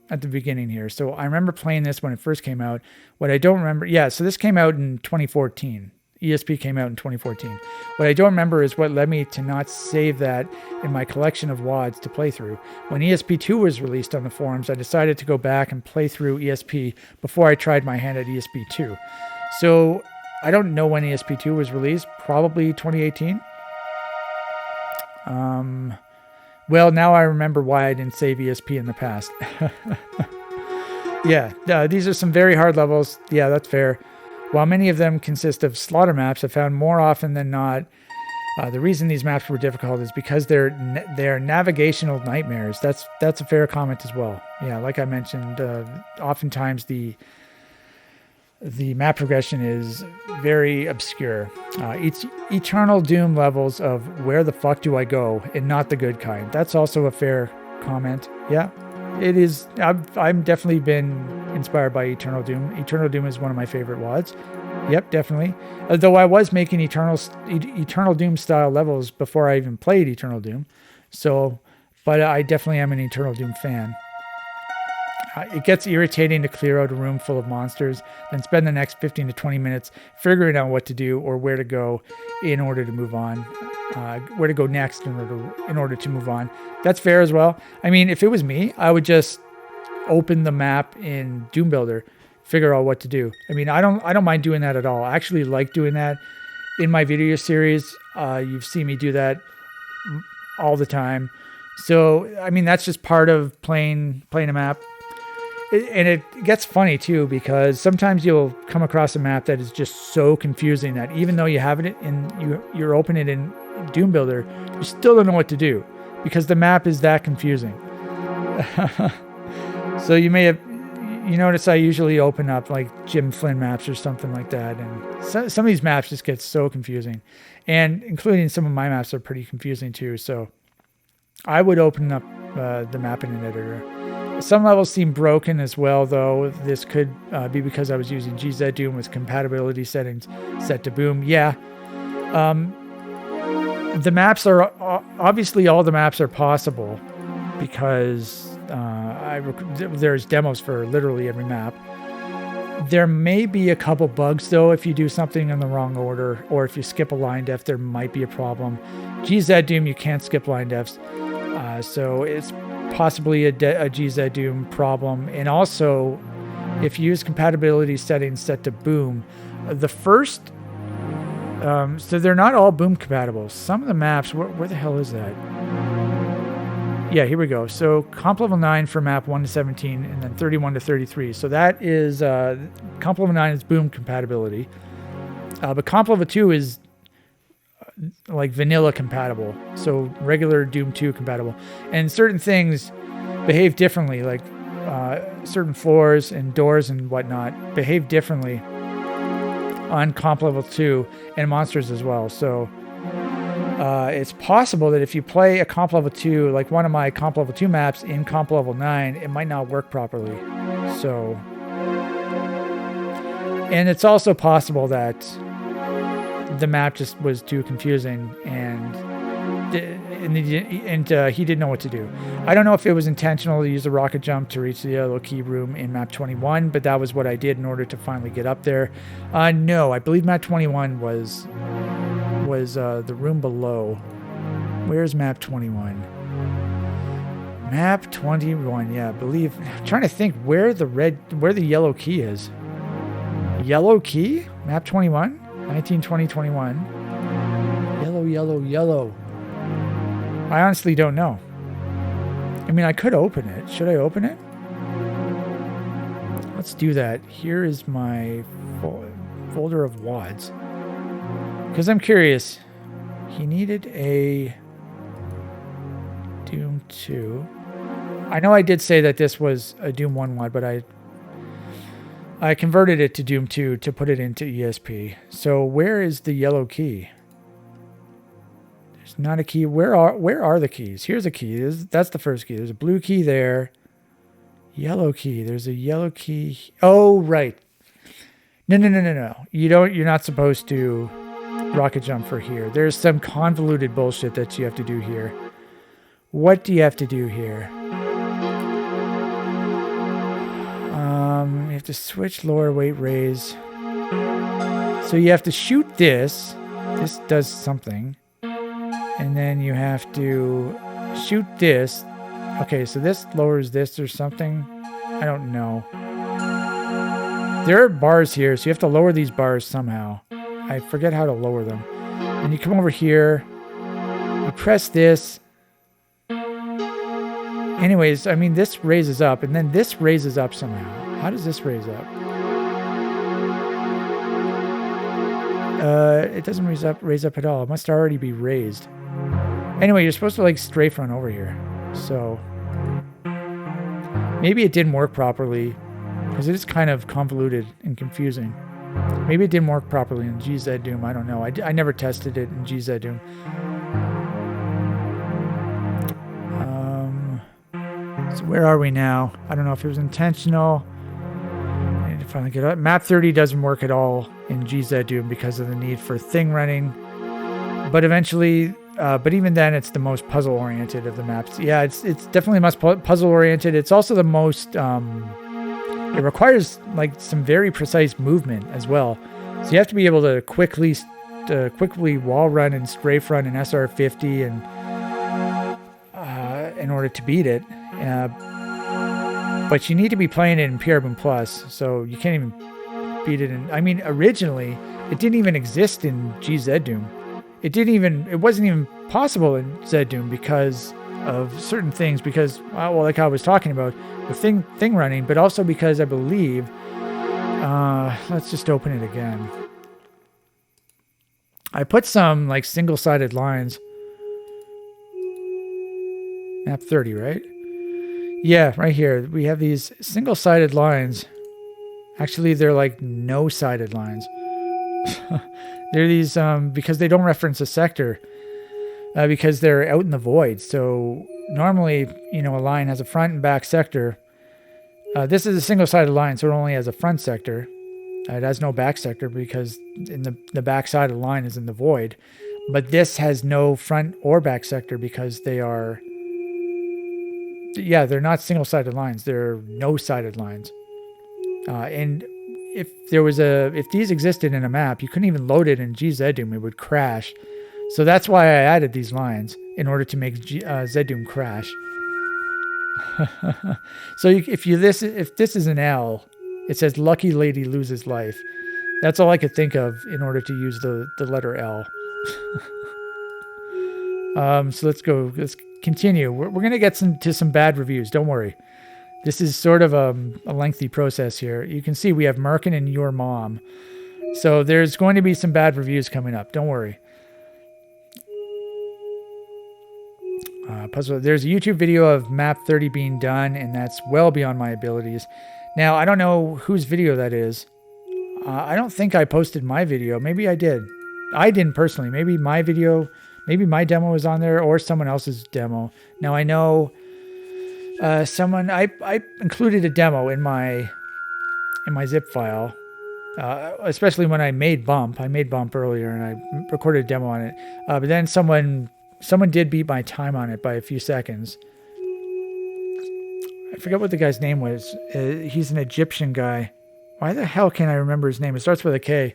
beginning here. So I remember playing this when it first came out. What I don't remember, so this came out in 2014. ESP came out in 2014. What I don't remember is what led me to not save that in my collection of WODs to play through. When ESP2 was released on the forums, I decided to go back and play through ESP before I tried my hand at ESP2. So I don't know when ESP2 was released, probably 2018. Well, now I remember why I didn't save ESP in the past. These are some very hard levels. Yeah, that's fair. While many of them consist of slaughter maps, I found more often than not The reason these maps were difficult is because they're navigational nightmares. That's a fair comment as well. Yeah, like I mentioned, oftentimes the map progression is very obscure. It's Eternal Doom levels of where the fuck do I go, and not the good kind. That's also a fair comment. Yeah, it is. I've definitely been inspired by Eternal Doom. Eternal Doom is one of my favorite WODs. Yep, definitely. Though I was making Eternal Doom style levels before I even played Eternal Doom. So, but I definitely am an Eternal Doom fan. It gets irritating to clear out a room full of monsters, then spend the next 15 to 20 minutes figuring out what to do or where to go in order to move on. Where to go next in order to move on. That's fair as well. I mean, if it was me, I would just open the map in Doom Builder, figure out what to do. I mean, I don't mind doing that at all. I actually like doing that in my video series. You've seen me do that all the time. So, I mean, that's just part of playing a map. And it gets funny too, because sometimes you'll come across a map that is just so confusing that even though you have it in you're opening it in Doom Builder, you still don't know what to do because the map is that confusing. So you notice I usually open up like Jim Flynn maps or something like that, and some of these maps just get so confusing, and including some of my maps are pretty confusing too. So I would open up the map in an editor. Some levels seem broken as well, though. This could be because I was using GZ Doom with compatibility settings set to boom. Yeah. The maps are obviously all the maps are possible because there's demos for literally every map. There may be a couple bugs though if you do something in the wrong order, or if you skip a line def, there might be a problem. GZ Doom, you can't skip line defs, so it's possibly a GZ Doom problem. And also, if you use compatibility settings set to boom, the first, so they're not all boom compatible. Some of the maps, where the hell is that? Yeah, here we go. So comp level 9 for map 1 to 17, and then 31 to 33. So that is, comp level 9 is boom compatibility. But comp level 2 is like vanilla compatible, so regular Doom 2 compatible, and certain things behave differently, like certain floors and doors and whatnot behave differently on comp level 2 and monsters as well. So it's possible that if you play a comp level 2, like one of my comp level 2 maps in comp level 9, it might not work properly. So, and it's also possible that the map just was too confusing and he didn't know what to do. I don't know if it was intentional to use a rocket jump to reach the yellow key room in map 21, but that was what I did in order to finally get up there. No, I believe map 21 was the room below. Where's map 21? Map 21, yeah, I believe. I'm trying to think where the yellow key is. Yellow key? Map 21? 19, 20, 21. Yellow, yellow, yellow. I honestly don't know. I mean, I could open it. Should I open it? Let's do that. Here is my folder of WODs. Because I'm curious. He needed a Doom 2. I know I did say that this was a Doom 1 WOD, but I converted it to Doom 2 to put it into ESP. So where is the yellow key? There's not a key. Where are the keys? Here's a key. That's the first key. There's a blue key there. Yellow key. There's a yellow key. Oh, right. No. You're not supposed to rocket jump for here. There's some convoluted bullshit that you have to do here. What do you have to do here? You have to switch lower weight raise. So you have to shoot this. This does something. And then you have to shoot this. Okay, so this lowers this or something. I don't know. There are bars here, so you have to lower these bars somehow. I forget how to lower them. And you come over here. You press this. Anyways, I mean, this raises up, and then this raises up somehow. How does this raise up? It doesn't raise up at all. It must already be raised. Anyway, you're supposed to like strafe run over here. So maybe it didn't work properly because it is kind of convoluted and confusing. Maybe it didn't work properly in GZ Doom. I don't know. I never tested it in GZ Doom. So where are we now? I don't know if it was intentional. I need to finally get up. Map 30 doesn't work at all in GZ Doom because of the need for thing running. But eventually, but even then, it's the most puzzle-oriented of the maps. Yeah, it's definitely most puzzle-oriented. It's also the most... it requires like some very precise movement as well. So you have to be able to quickly wall run and strafe run in SR50 and in order to beat it. But you need to be playing it in PRBOOM Plus, so you can't even beat it in... I mean, originally, it didn't even exist in GZ Doom. It wasn't even possible in Zdoom because of certain things, because, well, like I was talking about, the thing running, but also because I believe... let's just open it again. I put some, like, single-sided lines. Map 30, right? Yeah, right here. We have these single-sided lines. Actually, they're like no-sided lines. They're these, because they don't reference a sector, because they're out in the void. So normally, you know, a line has a front and back sector. This is a single-sided line, so it only has a front sector. It has no back sector because in the back side of the line is in the void. But this has no front or back sector because they are... Yeah, they're not single-sided lines. They're no-sided lines. And if these existed in a map, you couldn't even load it in GZDoom. It would crash. So that's why I added these lines in order to make Zdoom crash. So if this is an L, it says "Lucky Lady Loses Life." That's all I could think of in order to use the letter L. So let's continue. We're going to get to some bad reviews. Don't worry. This is sort of a lengthy process here. You can see we have Merkin and Your Mom. So there's going to be some bad reviews coming up. Don't worry. Puzzle. There's a YouTube video of map 30 being done, and that's well beyond my abilities. Now, I don't know whose video that is. I don't think I posted my video. Maybe I did. I didn't personally. Maybe my video... Maybe my demo is on there or someone else's demo. Now I know I included a demo in my zip file, especially when I made Bump. I made Bump earlier and I recorded a demo on it. But then someone did beat my time on it by a few seconds. I forget what the guy's name was. He's an Egyptian guy. Why the hell can't I remember his name? It starts with a K.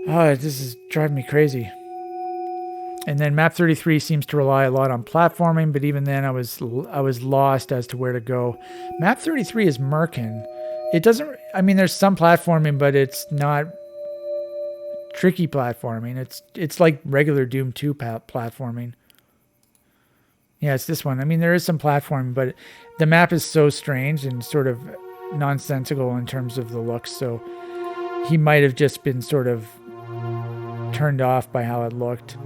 Oh, this is driving me crazy. And then map 33 seems to rely a lot on platforming, but even then I was lost as to where to go. Map 33 is Merkin. It doesn't... I mean, there's some platforming, but it's not tricky platforming. It's like regular Doom 2 platforming. Yeah, it's this one. I mean, there is some platforming, but the map is so strange and sort of nonsensical in terms of the looks, so he might have just been sort of turned off by how it looked.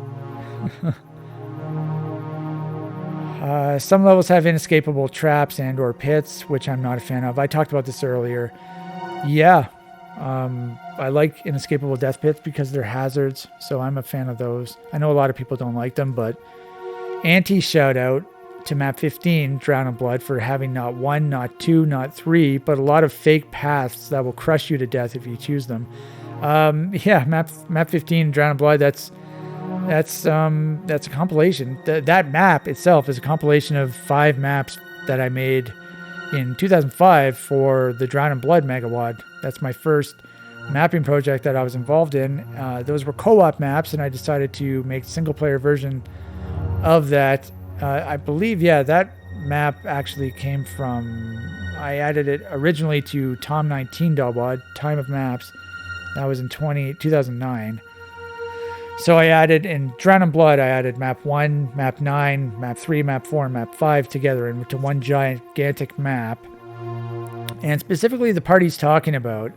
Some levels have inescapable traps and or pits, which I'm not a fan of. I talked about this earlier. Yeah, I like inescapable death pits because they're hazards, so I'm a fan of those. I know a lot of people don't like them, but anti-shout out to map 15, Drown in Blood, for having not one, not two, not three, but a lot of fake paths that will crush you to death if you choose them. Yeah, map 15, Drown in Blood, that's a compilation. That map itself is a compilation of 5 maps that I made in 2005 for the Drown in Blood Megawad. That's my first mapping project that I was involved in. Those were co-op maps, and I decided to make a single-player version of that. I believe, yeah, that map actually came from... I added it originally to Tom 19 Dalwad, Time of Maps. That was in 2009. So I added, in Drown in Blood, I added map 1, map 9, map 3, map 4, and map 5 together into one gigantic map. And specifically the part he's talking about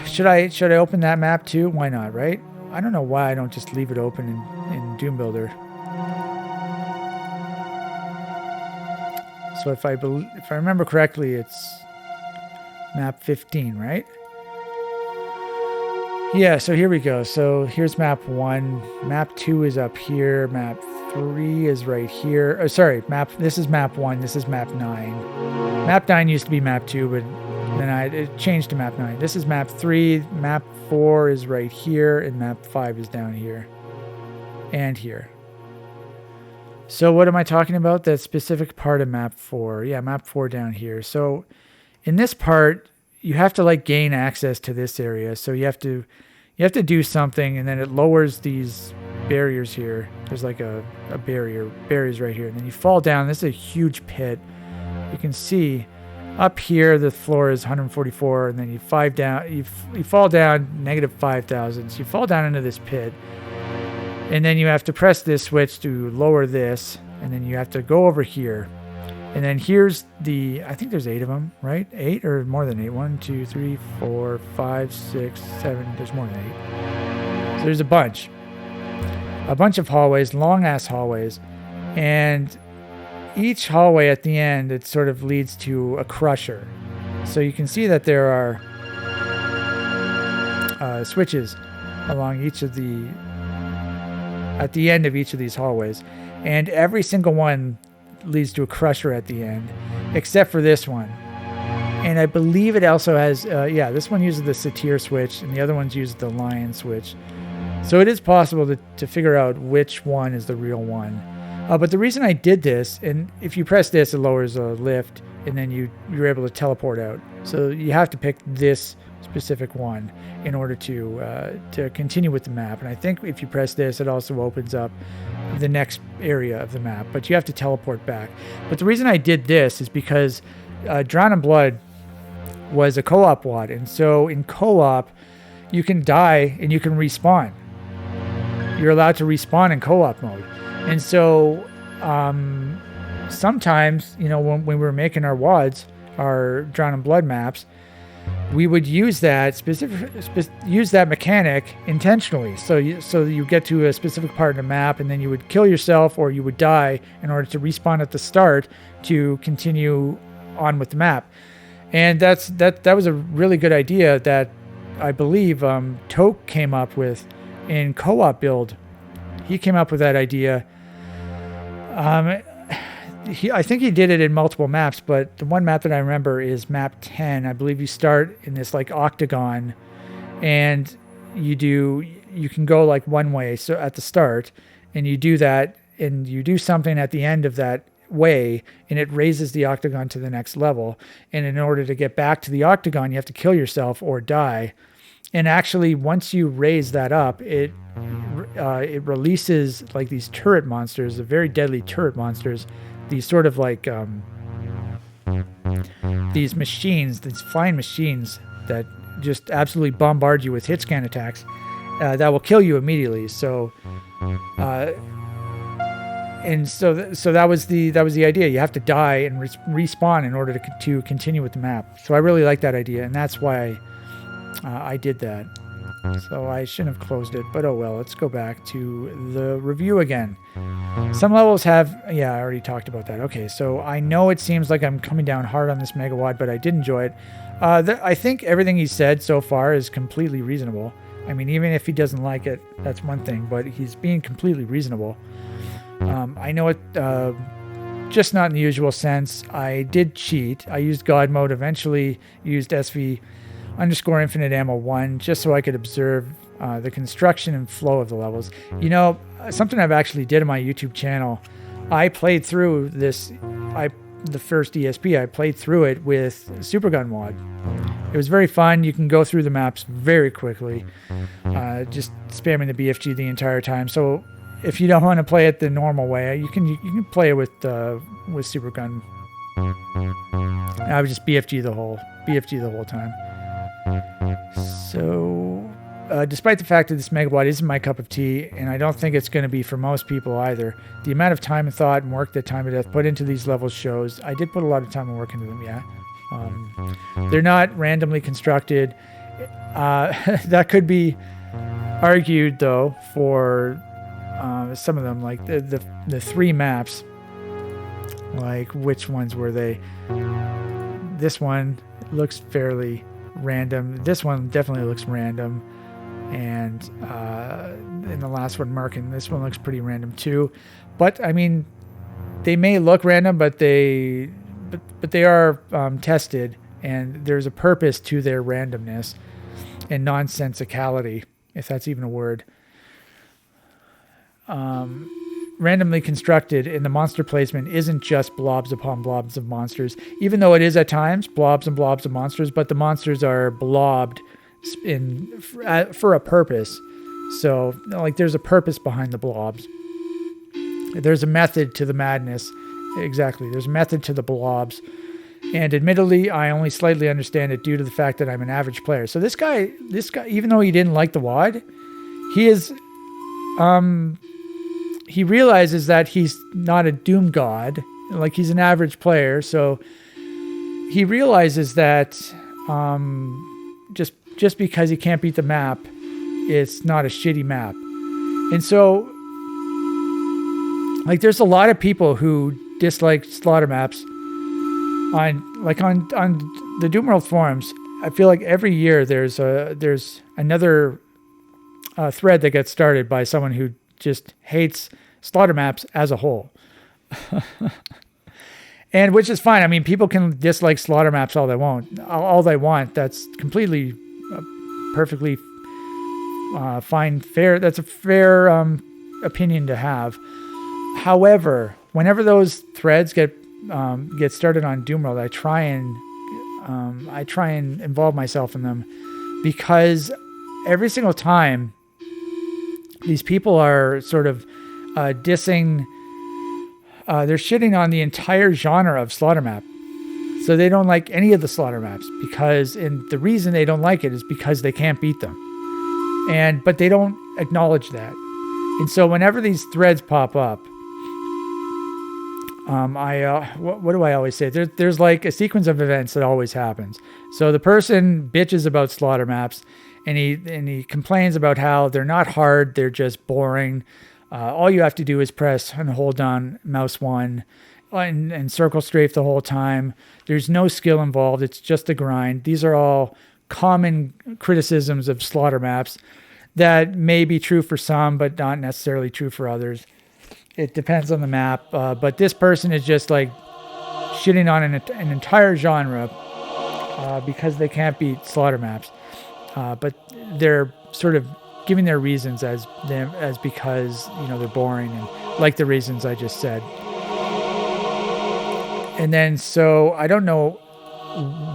Should I open that map too? Why not, right? I don't know why I don't just leave it open in Doom Builder. So if I remember correctly, it's map 15, right? Yeah, so here we go. So here's map 1. Map 2 is up here. Map 3 is right here. Oh, sorry, this is map 1. This is map 9. Map 9 used to be map 2, but then it changed to map 9. This is map 3. Map 4 is right here, and map 5 is down here. And here. So what am I talking about? That specific part of map 4. Yeah, map 4 down here. So in this part, you have to like gain access to this area. So you have to do something, and then it lowers these barriers here. There's like a barriers right here. And then you fall down. This is a huge pit. You can see up here the floor is 144, and then you fall down negative 5,000. So you fall down into this pit. And then you have to press this switch to lower this, and then you have to go over here. And then here's I think there's 8 of them, right? 8 or more than 8. 1, 2, 3, 4, 5, 6, 7. There's more than 8. So there's a bunch of hallways, long ass hallways. And each hallway at the end, it sort of leads to a crusher. So you can see that there are switches along at the end of each of these hallways, and every single one leads to a crusher at the end, except for this one. And I believe it also has, this one uses the satyr switch, and the other ones use the lion switch. So it is possible to figure out which one is the real one. But the reason I did this, and if you press this, it lowers a lift, and then you're able to teleport out. So you have to pick this specific one in order to continue with the map. And I think if you press this, it also opens up the next area of the map, but you have to teleport back. But the reason I did this is because Drown in Blood was a co-op WOD, and so in co-op you can die and you can respawn. You're allowed to respawn in co-op mode. And so sometimes, when we were making our WODs, our Drown in Blood maps, we would use that mechanic intentionally. So you get to a specific part of the map, and then you would kill yourself or you would die in order to respawn at the start to continue on with the map. And that was a really good idea that I believe Toke came up with in co-op build. He came up with that idea. I think he did it in multiple maps, but the one map that I remember is map 10. I believe you start in this like octagon, and you can go like one way. So at the start, and you do that, and you do something at the end of that way, and it raises the octagon to the next level. And in order to get back to the octagon, you have to kill yourself or die. And actually, once you raise that up, it releases like these turret monsters, the very deadly turret monsters. These sort of like these machines, these flying machines that just absolutely bombard you with hit scan attacks that will kill you immediately. So, so that was the idea. You have to die and respawn in order to continue with the map. So I really like that idea, and that's why I did that. So I shouldn't have closed it, but oh well. Let's go back to the review again. Some levels have, I already talked about that. Okay, so I know it seems like I'm coming down hard on this Megawad, but I did enjoy it. I think everything he said so far is completely reasonable. I mean, even if he doesn't like it, that's one thing, but he's being completely reasonable. I know it, just not in the usual sense. I did cheat. I used God mode, eventually used SV_infinite ammo 1 just so I could observe the construction and flow of the levels. Something I've actually did on my YouTube channel, I played through the first ESP, I played through it with Supergun WOD. It was very fun. You can go through the maps very quickly, just spamming the BFG the entire time. So if you don't want to play it the normal way, you can play it with Supergun. I would just BFG the whole time. So, despite the fact that this Megawad isn't my cup of tea, and I don't think it's going to be for most people either, the amount of time and thought and work that Time of Death put into these levels shows. I did put a lot of time and work into them, yeah. They're not randomly constructed. That could be argued though for some of them, like the 3 maps. Like, which ones were they? This one looks fairly random. This one definitely looks random. And in the last one, Markin, this one looks pretty random too. But I mean, they may look random, but they are tested, and there's a purpose to their randomness and nonsensicality, if that's even a word. Randomly constructed, and the monster placement isn't just blobs upon blobs of monsters, even though it is at times blobs and blobs of monsters, but the monsters are blobbed for a purpose. So, like, there's a purpose behind the blobs. There's a method to the madness. Exactly. There's a method to the blobs. And admittedly, I only slightly understand it due to the fact that I'm an average player. So this guy, even though he didn't like the WOD, he realizes that he's not a doom god. Like, he's an average player. So he realizes that just because he can't beat the map, it's not a shitty map. And so, like, there's a lot of people who dislike slaughter maps on the Doom World forums. I feel like every year there's another thread that gets started by someone who just hates slaughter maps as a whole. And which is fine. I mean, people can dislike slaughter maps all they want. That's completely perfectly fine, fair. That's a fair opinion to have. However, whenever those threads get started on Doomworld, I try and involve myself in them, because every single time these people are sort of dissing, they're shitting on the entire genre of slaughter map. So they don't like any of the slaughter maps and the reason they don't like it is because they can't beat them. But they don't acknowledge that. And so whenever these threads pop up, what do I always say? There's like a sequence of events that always happens. So the person bitches about slaughter maps, and he complains about how they're not hard, they're just boring. All you have to do is press and hold down mouse 1 and circle strafe the whole time. There's no skill involved. It's just a grind. These are all common criticisms of slaughter maps that may be true for some, but not necessarily true for others. It depends on the map. But this person is just like shitting on an entire genre because they can't beat slaughter maps. But they're sort of giving their reasons as because, they're boring, and like the reasons I just said. And then, so I don't know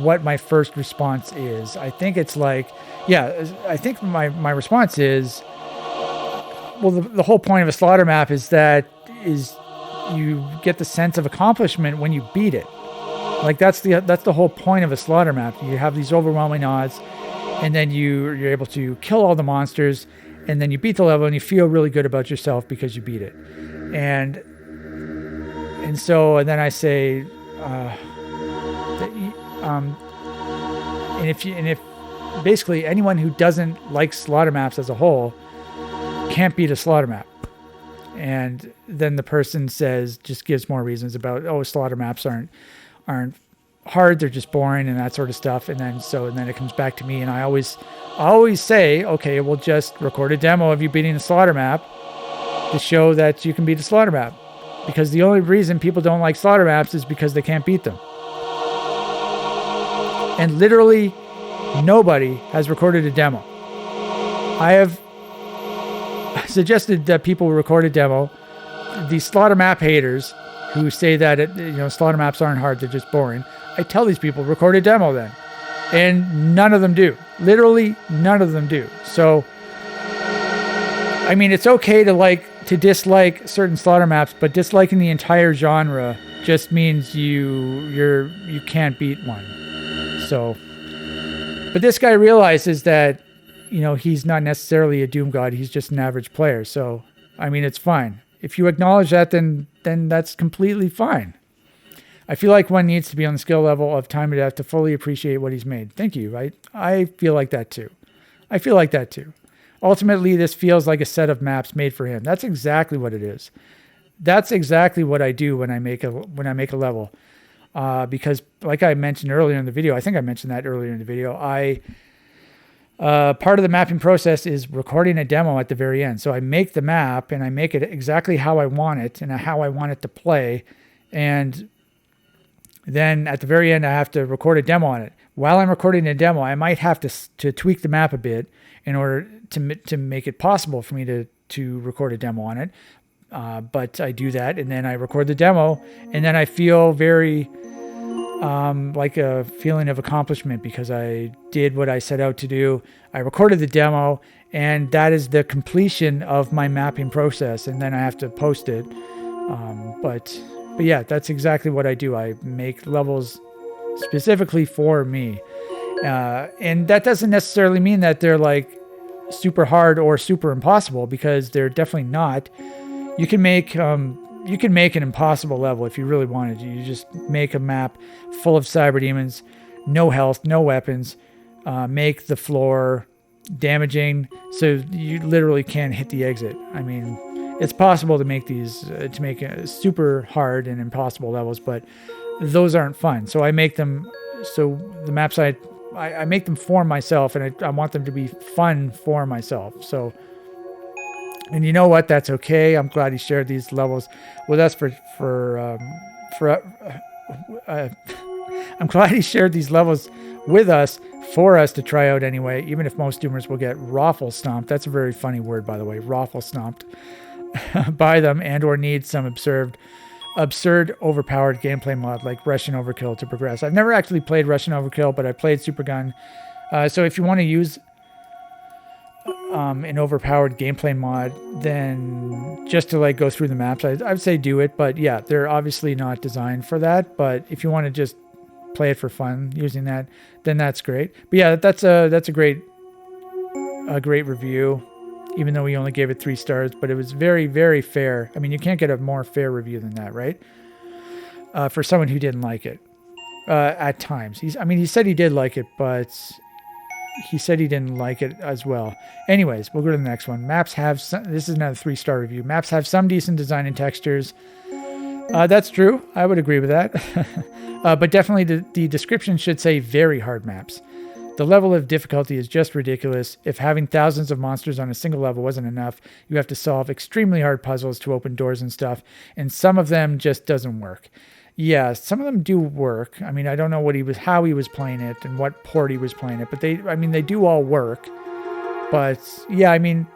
what my first response is. I think it's like, I think my response is, well, the whole point of a slaughter map is you get the sense of accomplishment when you beat it. Like, that's the whole point of a slaughter map. You have these overwhelming odds, and then you're able to kill all the monsters, and then you beat the level, and you feel really good about yourself because you beat it. And then I say, if basically anyone who doesn't like slaughter maps as a whole can't beat a slaughter map. And then the person just gives more reasons about, slaughter maps aren't hard, they're just boring and that sort of stuff. And then it comes back to me, and I always say, okay, we'll just record a demo of you beating the slaughter map to show that you can beat a slaughter map. Because the only reason people don't like slaughter maps is because they can't beat them. And literally nobody has recorded a demo. I have suggested that people record a demo. These slaughter map haters who say that slaughter maps aren't hard, they're just boring. I tell these people, record a demo then. And none of them do. Literally none of them do. So, I mean, it's okay to dislike certain slaughter maps, but disliking the entire genre just means you can't beat one. So, but this guy realizes that, he's not necessarily a doom god, he's just an average player. So, I mean, it's fine. If you acknowledge that, then that's completely fine. I feel like one needs to be on the skill level of Time to Death to fully appreciate what he's made. Thank you. I feel like that too. I feel like that too. Ultimately, this feels like a set of maps made for him. That's exactly what it is. That's exactly what I do when I make a level. Because like I mentioned earlier in the video, I think I mentioned that earlier in the video, part of the mapping process is recording a demo at the very end. So I make the map and I make it exactly how I want it and how I want it to play. And then at the very end, I have to record a demo on it. While I'm recording a demo, I might have to tweak the map a bit in order to make it possible for me to record a demo on it. But I do that, and then I record the demo, and then I feel very like a feeling of accomplishment because I did what I set out to do. I recorded the demo, and that is the completion of my mapping process, and then I have to post it. But yeah, that's exactly what I do. I make levels specifically for me. And that doesn't necessarily mean that they're like super hard or super impossible, because they're definitely not. You can make an impossible level if you really wanted to. You just make a map full of cyber demons, no health, no weapons, make the floor damaging so you literally can't hit the exit. I mean, it's possible to make these to make super hard and impossible levels, but those aren't fun. So I make them so the maps I make them for myself, and I want them to be fun for myself. So. And you know what? That's okay. I'm glad he shared these levels with us I'm glad he shared these levels with us for us to try out anyway, even if most doomers will get raffle stomped. That's a very funny word, by the way, raffle stomped by them, and or need some absurd overpowered gameplay mod like Russian Overkill to progress. I've never actually played Russian Overkill, but I played Supergun. So if you want to use an overpowered gameplay mod, then just to like go through the maps, I'd say do it. But yeah, they're obviously not designed for that. But if you want to just play it for fun using that, then that's great. But yeah, that's a great review, even though we only gave it 3 stars. But it was very, very fair. I mean, you can't get a more fair review than that, right? For someone who didn't like it at times. He said he did like it, but he said he didn't like it as well. Anyways, we'll go to the next one. Maps have some, this is another 3-star review. Maps have some decent design and textures. That's true. I would agree with that. But definitely the description should say very hard maps. The level of difficulty is just ridiculous. If having thousands of monsters on a single level wasn't enough, you have to solve extremely hard puzzles to open doors and stuff, and some of them just doesn't work. Yeah, some of them do work. I mean, I don't know how he was playing it and what port he was playing it, but they do all work. But yeah, I mean,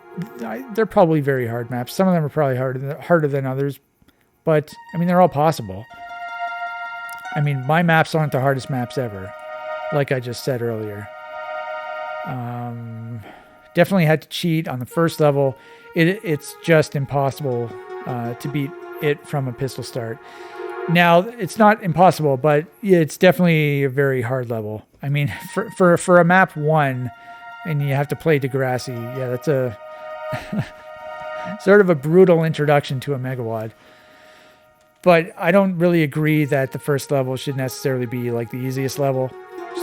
they're probably very hard maps. Some of them are probably harder than others, but I mean, they're all possible. I mean, my maps aren't the hardest maps ever, like I just said earlier. Definitely had to cheat on the first level. It's just impossible to beat it from a pistol start. Now, it's not impossible, but it's definitely a very hard level. I mean, for a map 1, and you have to play Degrassi, yeah, that's a sort of a brutal introduction to a Megawad. But I don't really agree that the first level should necessarily be like the easiest level.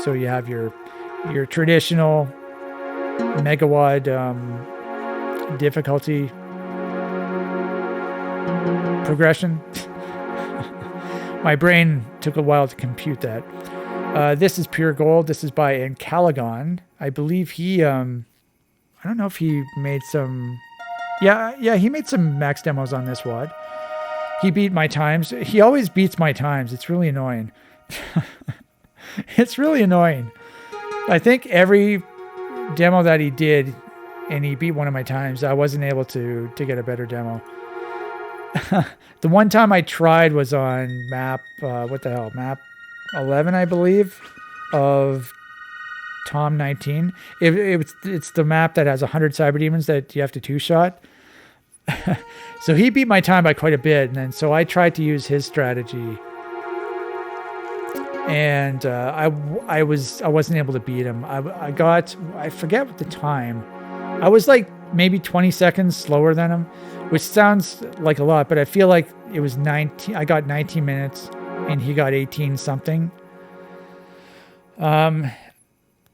So you have your traditional Megawad difficulty progression. My brain took a while to compute that. This is Pure Gold. This is by Encalagon. I believe he, I don't know if he made some, yeah, he made some max demos on this WAD. He beat my times. He always beats my times. It's really annoying. It's really annoying. I think every demo that he did, and he beat one of my times, I wasn't able to get a better demo. The one time I tried was on map, map 11, I believe, of Tom 19. It's the map that has 100 cyber demons that you have to 2-shot. So he beat my time by quite a bit, and then so I tried to use his strategy, and I wasn't able to beat him. I forget what the time. I was like maybe 20 seconds slower than him, which sounds like a lot, but I feel like it was 19. I got 19 minutes and he got 18 something.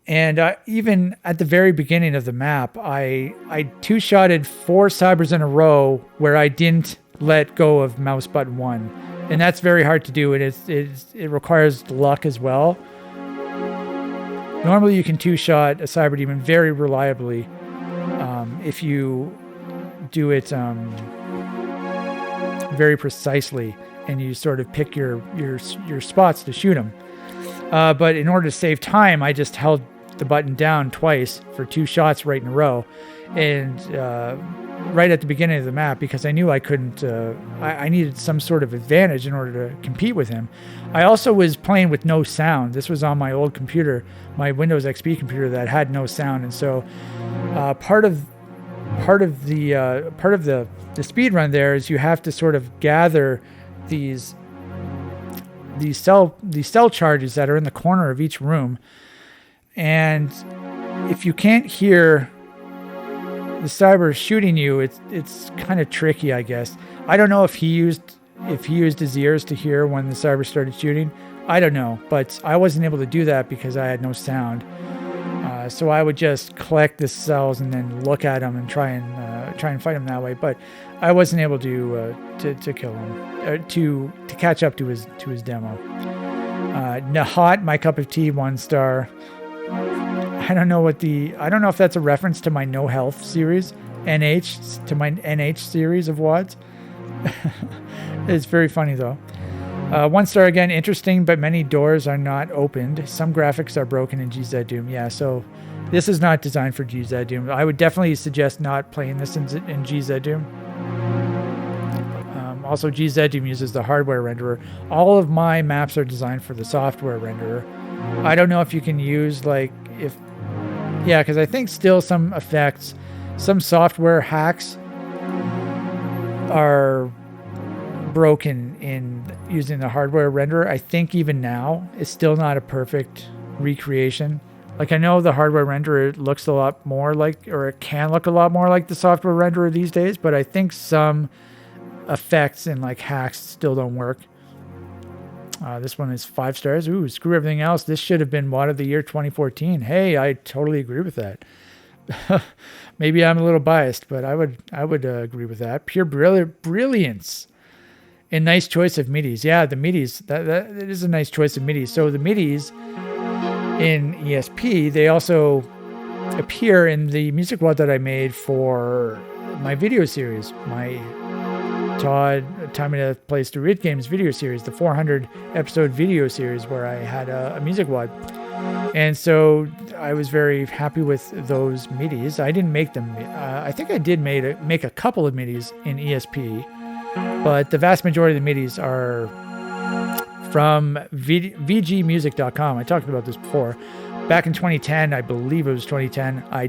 And even at the very beginning of the map, I two-shotted 4 cybers in a row where I didn't let go of mouse button 1. And that's very hard to do. It requires luck as well. Normally you can two-shot a cyber demon very reliably if you do it very precisely and you sort of pick your spots to shoot them. But in order to save time, I just held the button down twice for 2 shots right in a row, and right at the beginning of the map, because I knew I couldn't. I needed some sort of advantage in order to compete with him. I also was playing with no sound. This was on my old computer, my Windows XP computer that had no sound, and so part of the speed run there is you have to sort of gather these cell charges that are in the corner of each room. And if you can't hear the cyber shooting you, it's kind of tricky, I guess. I don't know if he used his ears to hear when the cyber started shooting. I don't know, but I wasn't able to do that because I had no sound. So I would just collect the cells and then look at them and try and fight him that way. But I wasn't able to kill him, to catch up to his demo. Nahat, my cup of tea, 1 star. I don't know if that's a reference to my no health series, to my NH series of WODs. It's very funny though. 1 star again, interesting, but many doors are not opened. Some graphics are broken in GZ Doom. Yeah, so this is not designed for GZ Doom. I would definitely suggest not playing this in GZ Doom. Also, GZ Doom uses the hardware renderer. All of my maps are designed for the software renderer. I don't know if you can use because I think still some effects, some software hacks are broken in using the hardware renderer. I think even now it's still not a perfect recreation. Like, I know the hardware renderer looks a lot more like, or it can look a lot more like the software renderer these days, but I think some effects and like hacks still don't work. This one is 5 stars. Ooh, screw everything else. This should have been WOD of the Year 2014. Hey, I totally agree with that. Maybe I'm a little biased, but I would agree with that. Pure brilliance. A nice choice of midis. Yeah, the midis. That is a nice choice of midis. So the midis in ESP, they also appear in the music WOD that I made for my video series, my TOD Time and a Place to Read Games video series, the 400 episode video series where I had a music WOD. And so I was very happy with those midis. I didn't make them. I think I did make a couple of midis in ESP, but the vast majority of the midis are from vgmusic.com. I talked about this before. Back in 2010, I believe it was 2010, I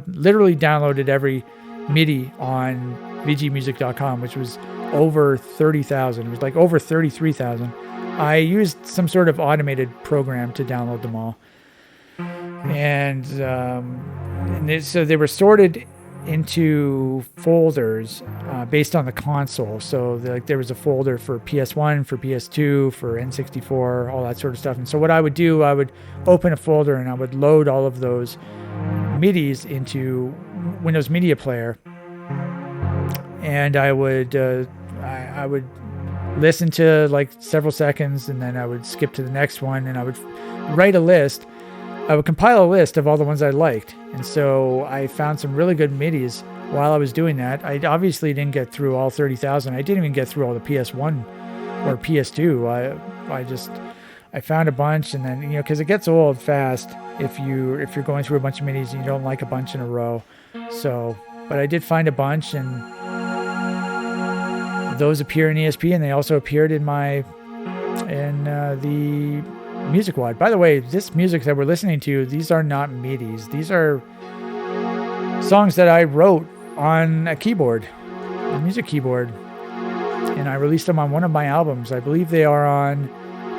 literally downloaded every MIDI on vgmusic.com, which was over 30,000. It was like over 33,000. I used some sort of automated program to download them all. And so they were sorted into folders based on the console. So there was a folder for PS1, for PS2, for N64, all that sort of stuff. And so what I would do, I would open a folder and I would load all of those MIDIs into Windows Media Player. And I would listen to like several seconds, and then I would skip to the next one, and I would write a list. I would compile a list of all the ones I liked. And so I found some really good MIDIs while I was doing that. I obviously didn't get through all 30,000. I didn't even get through all the PS1 or PS2. I found a bunch, and then, because it gets old fast if you're going through a bunch of MIDIs and you don't like a bunch in a row. So, but I did find a bunch, and those appear in ESP, and they also appeared in the music WOD. By the way, this music that we're listening to, these are not MIDIs. These are songs that I wrote on a keyboard, a music keyboard, and I released them on one of my albums. I believe they are on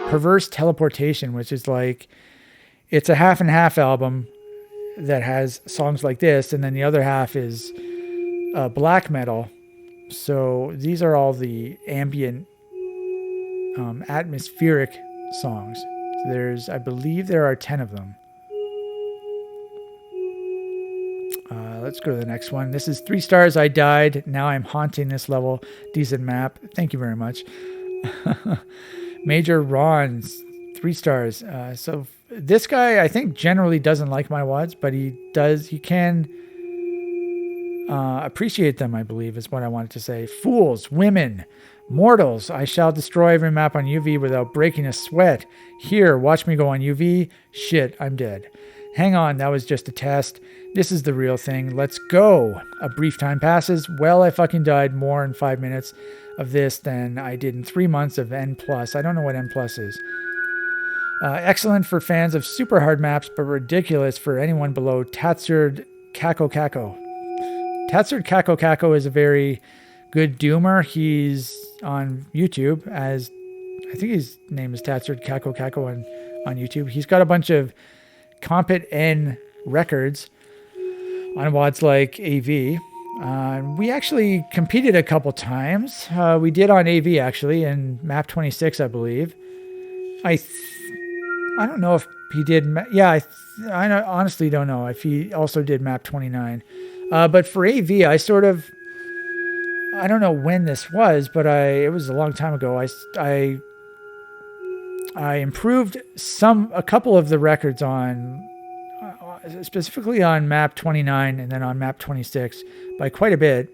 Perverse Teleportation, which is like, it's a half and half album that has songs like this, and then the other half is black metal. So these are all the ambient, atmospheric songs. I believe there are 10 of them. Let's go to the next one. This is 3 stars. I died. Now I'm haunting this level. Decent map. Thank you very much. Major Ron's 3 stars. So this guy, I think, generally doesn't like my WODs, but he can appreciate them, I believe, is what I wanted to say. Fools, women, mortals, I shall destroy every map on UV without breaking a sweat. Here, watch me go on UV. Shit, I'm dead. Hang on, that was just a test. This is the real thing. Let's go. A brief time passes. Well, I fucking died more in 5 minutes of this than I did in 3 months of N+. I don't know what N+ is. Excellent for fans of super hard maps, but ridiculous for anyone below Tatserd Kako Kako. Tatserd Kako Kako is a very good doomer. He's on YouTube as, I think his name is Tatserd Kako Kako on YouTube. He's got a bunch of Compet N records on WODs like AV. We actually competed a couple times. We did on AV actually in map 26, I believe. I don't know if he did. I honestly don't know if he also did map 29. But for AV, I don't know when this was, but it was a long time ago. I improved a couple of the records on, specifically on map 29 and then on map 26 by quite a bit,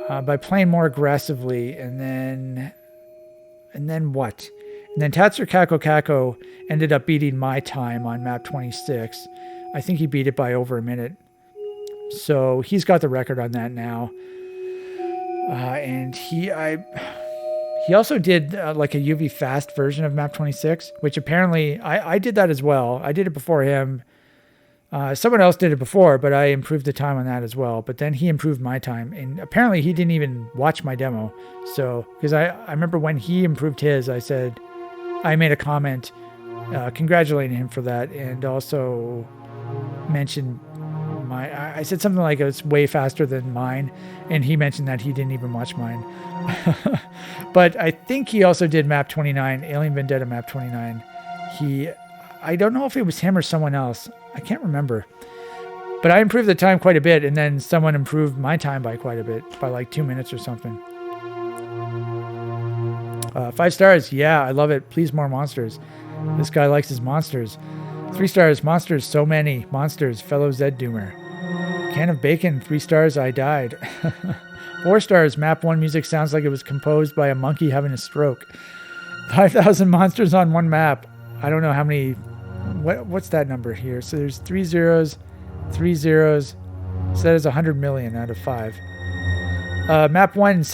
by playing more aggressively. And then what? And then Tatser Kako Kako ended up beating my time on map 26. I think he beat it by over a minute. So he's got the record on that now. And he also did like a UV fast version of map 26, which apparently I did that as well. I did it before him. Someone else did it before, but I improved the time on that as well. But then he improved my time, and apparently he didn't even watch my demo. So, because I remember when he improved his, I made a comment congratulating him for that, and also mentioned I said something like it's way faster than mine, and he mentioned that he didn't even watch mine. But I think he also did map 29, Alien Vendetta map 29. I don't know if it was him or someone else. I can't remember. But I improved the time quite a bit, and then someone improved my time by quite a bit, by like 2 minutes or something. 5 stars. Yeah, I love it. Please, more monsters. This guy likes his monsters. 3 stars. Monsters. So many. Monsters. Fellow Zed Doomer. Can of bacon. 3 stars. I died. 4 stars. Map 1 music sounds like it was composed by a monkey having a stroke. 5,000 monsters on one map. I don't know how many. What's that number here? So there's 3 zeros, 3 zeros. So that is 100 million out of 5. Map 1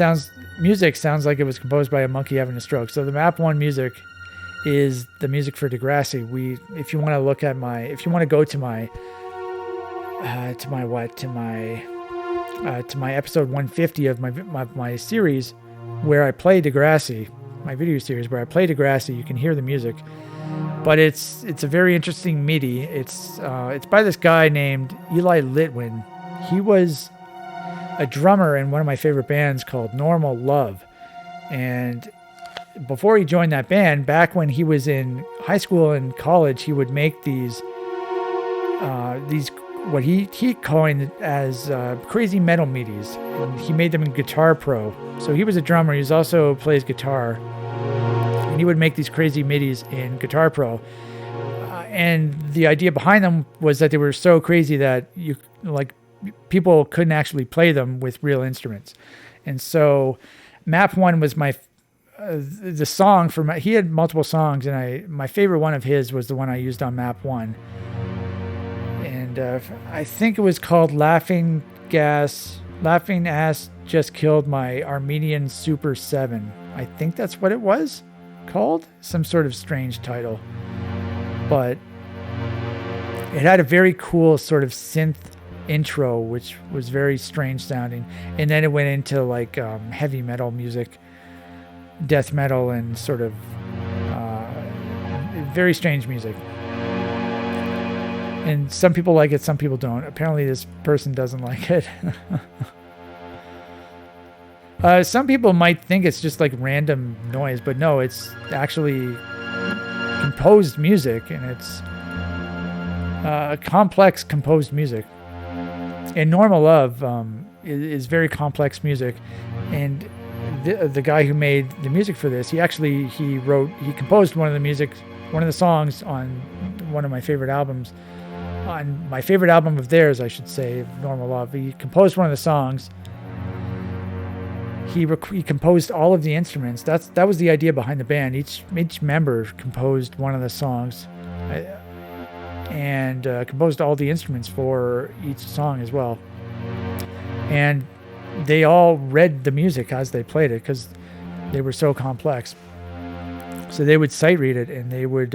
music sounds like it was composed by a monkey having a stroke. So the map 1 music is the music for Degrassi. If you want to look at if you want to go to my episode 150 of my series where I play Degrassi, my video series where I play Degrassi, you can hear the music. But it's a very interesting MIDI. It's by this guy named Eli Litwin. He was a drummer in one of my favorite bands called Normal Love. And before he joined that band, back when he was in high school and college, he would make these what he coined as crazy metal MIDIs. And he made them in Guitar Pro. So he was a drummer. He also plays guitar. And he would make these crazy MIDIs in Guitar Pro. And the idea behind them was that they were so crazy that people couldn't actually play them with real instruments. And so map 1 was the song he had multiple songs, and my favorite one of his was the one I used on map 1. And I think it was called Laughing Ass Just Killed My Armenian Super 7. I think that's what it was called. Some sort of strange title. But it had a very cool sort of synth intro, which was very strange sounding. And then it went into like heavy metal music, death metal, and sort of very strange music. And some people like it, some people don't. Apparently this person doesn't like it. Some people might think it's just like random noise, but no, it's actually composed music, and it's complex composed music. And Normal Love is very complex music, and the guy who made the music for this, he composed one of the songs on one of my favorite albums, on my favorite album of theirs, I should say, Normal Love. He composed one of the songs. He composed all of the instruments. That was the idea behind the band. Each member composed one of the songs, and composed all the instruments for each song as well. And they all read the music as they played it because they were so complex. So they would sight read it, and they would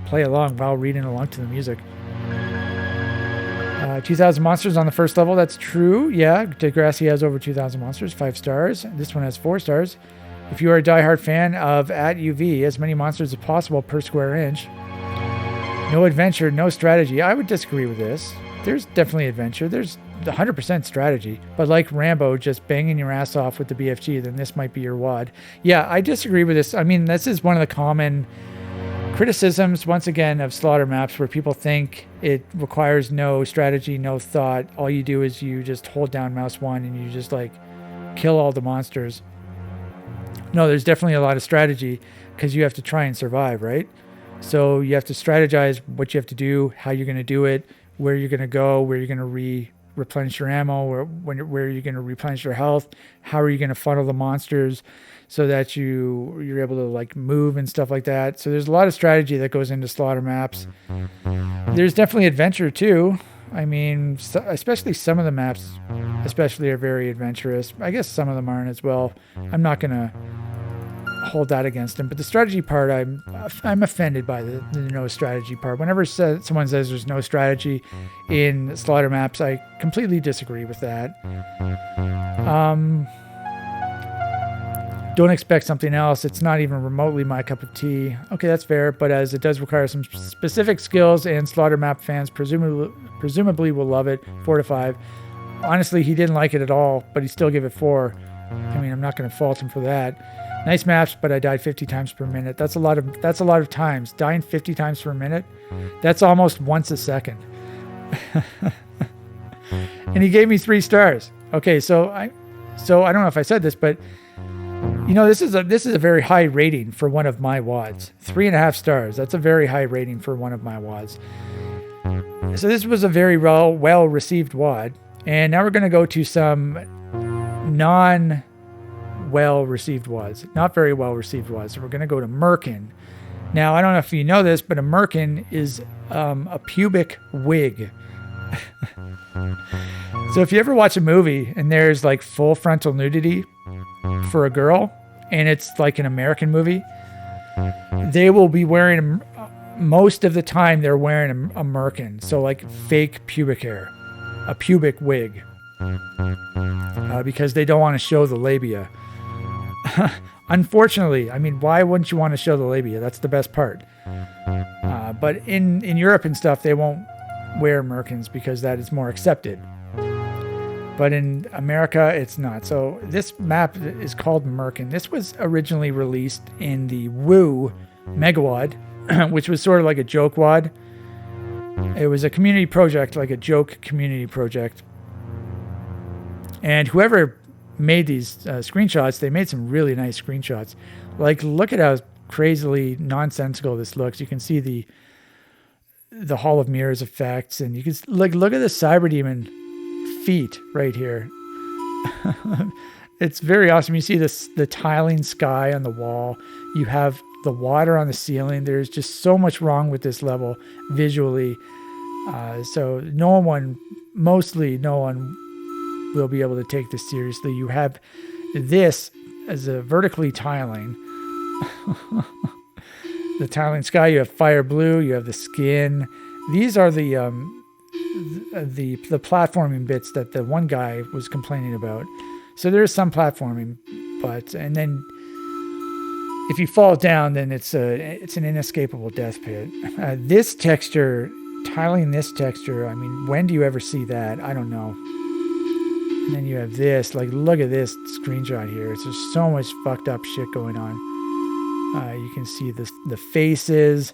play along while reading along to the music. 2,000 monsters on the first level. That's true. Yeah, Degrassi has over 2,000 monsters, 5 stars. This one has 4 stars. If you are a diehard fan of @UV, as many monsters as possible per square inch. No adventure, no strategy. I would disagree with this. There's definitely adventure. There's 100% strategy. But like Rambo, just banging your ass off with the BFG, then this might be your WAD. Yeah, I disagree with this. I mean, this is one of the common criticisms, once again, of Slaughter maps, where people think it requires no strategy, no thought. All you do is you just hold down mouse 1 and you just like kill all the monsters. No, there's definitely a lot of strategy because you have to try and survive, right? So you have to strategize what you have to do, how you're going to do it, where you're going to go, where you're going to replenish your ammo, where you're going to replenish your health, how are you going to funnel the monsters so that you're able to like move and stuff like that. So there's a lot of strategy that goes into Slaughter maps. There's definitely adventure too. I mean, especially some of the maps especially are very adventurous. I guess some of them aren't as well. I'm not going to hold that against them, but the strategy part, I'm offended by the no strategy part. Whenever someone says there's no strategy in Slaughter maps, I completely disagree with that. Don't expect something else. It's not even remotely my cup of tea. Okay, that's fair, but as it does require some specific skills, and Slaughter map fans presumably will love it. 4 to 5. Honestly, he didn't like it at all, but he still gave it 4. I mean, I'm not going to fault him for that. Nice maps, but I died 50 times per minute. That's a lot of times. Dying 50 times per minute, that's almost once a second. And he gave me 3 stars. Okay, so I don't know if I said this, but you know, this is a very high rating for one of my WADs. 3.5 stars. That's a very high rating for one of my WADs. So this was a very well received WAD, and now we're going to go to some well received WADs, not very well received WADs. So we're going to go to Merkin. Now, I don't know if you know this, but a Merkin is a pubic wig. So if you ever watch a movie and there's like full frontal nudity for a girl, and it's like an American movie, they will be wearing, most of the time they're wearing a Merkin. So like fake pubic hair, a pubic wig, because they don't want to show the labia. Unfortunately, I mean, why wouldn't you want to show the labia? That's the best part. But in Europe and stuff, they won't wear Merkins because that is more accepted. But in America, it's not. So this map is called Merkin. This was originally released in the Woo Megawad, which was sort of like a joke wad. It was a community project, like a joke community project. And whoever made these screenshots, they made some really nice screenshots. Like, look at how crazily nonsensical this looks. You can see the Hall of Mirrors effects, and you can look at the Cyber Demon feet right here. It's very awesome. You see the tiling sky on the wall. You have the water on the ceiling. There's just so much wrong with this level visually. So no one will be able to take this seriously. You have this as a vertically tiling. The tiling sky. You have fire blue. You have the skin. These are the platforming bits that the one guy was complaining about. So there is some platforming, and then if you fall down, then it's an inescapable death pit. This texture, tiling this texture, I mean, when do you ever see that? I don't know. And then you have this, like, look at this screenshot here. It's just so much fucked up shit going on. You can see the faces.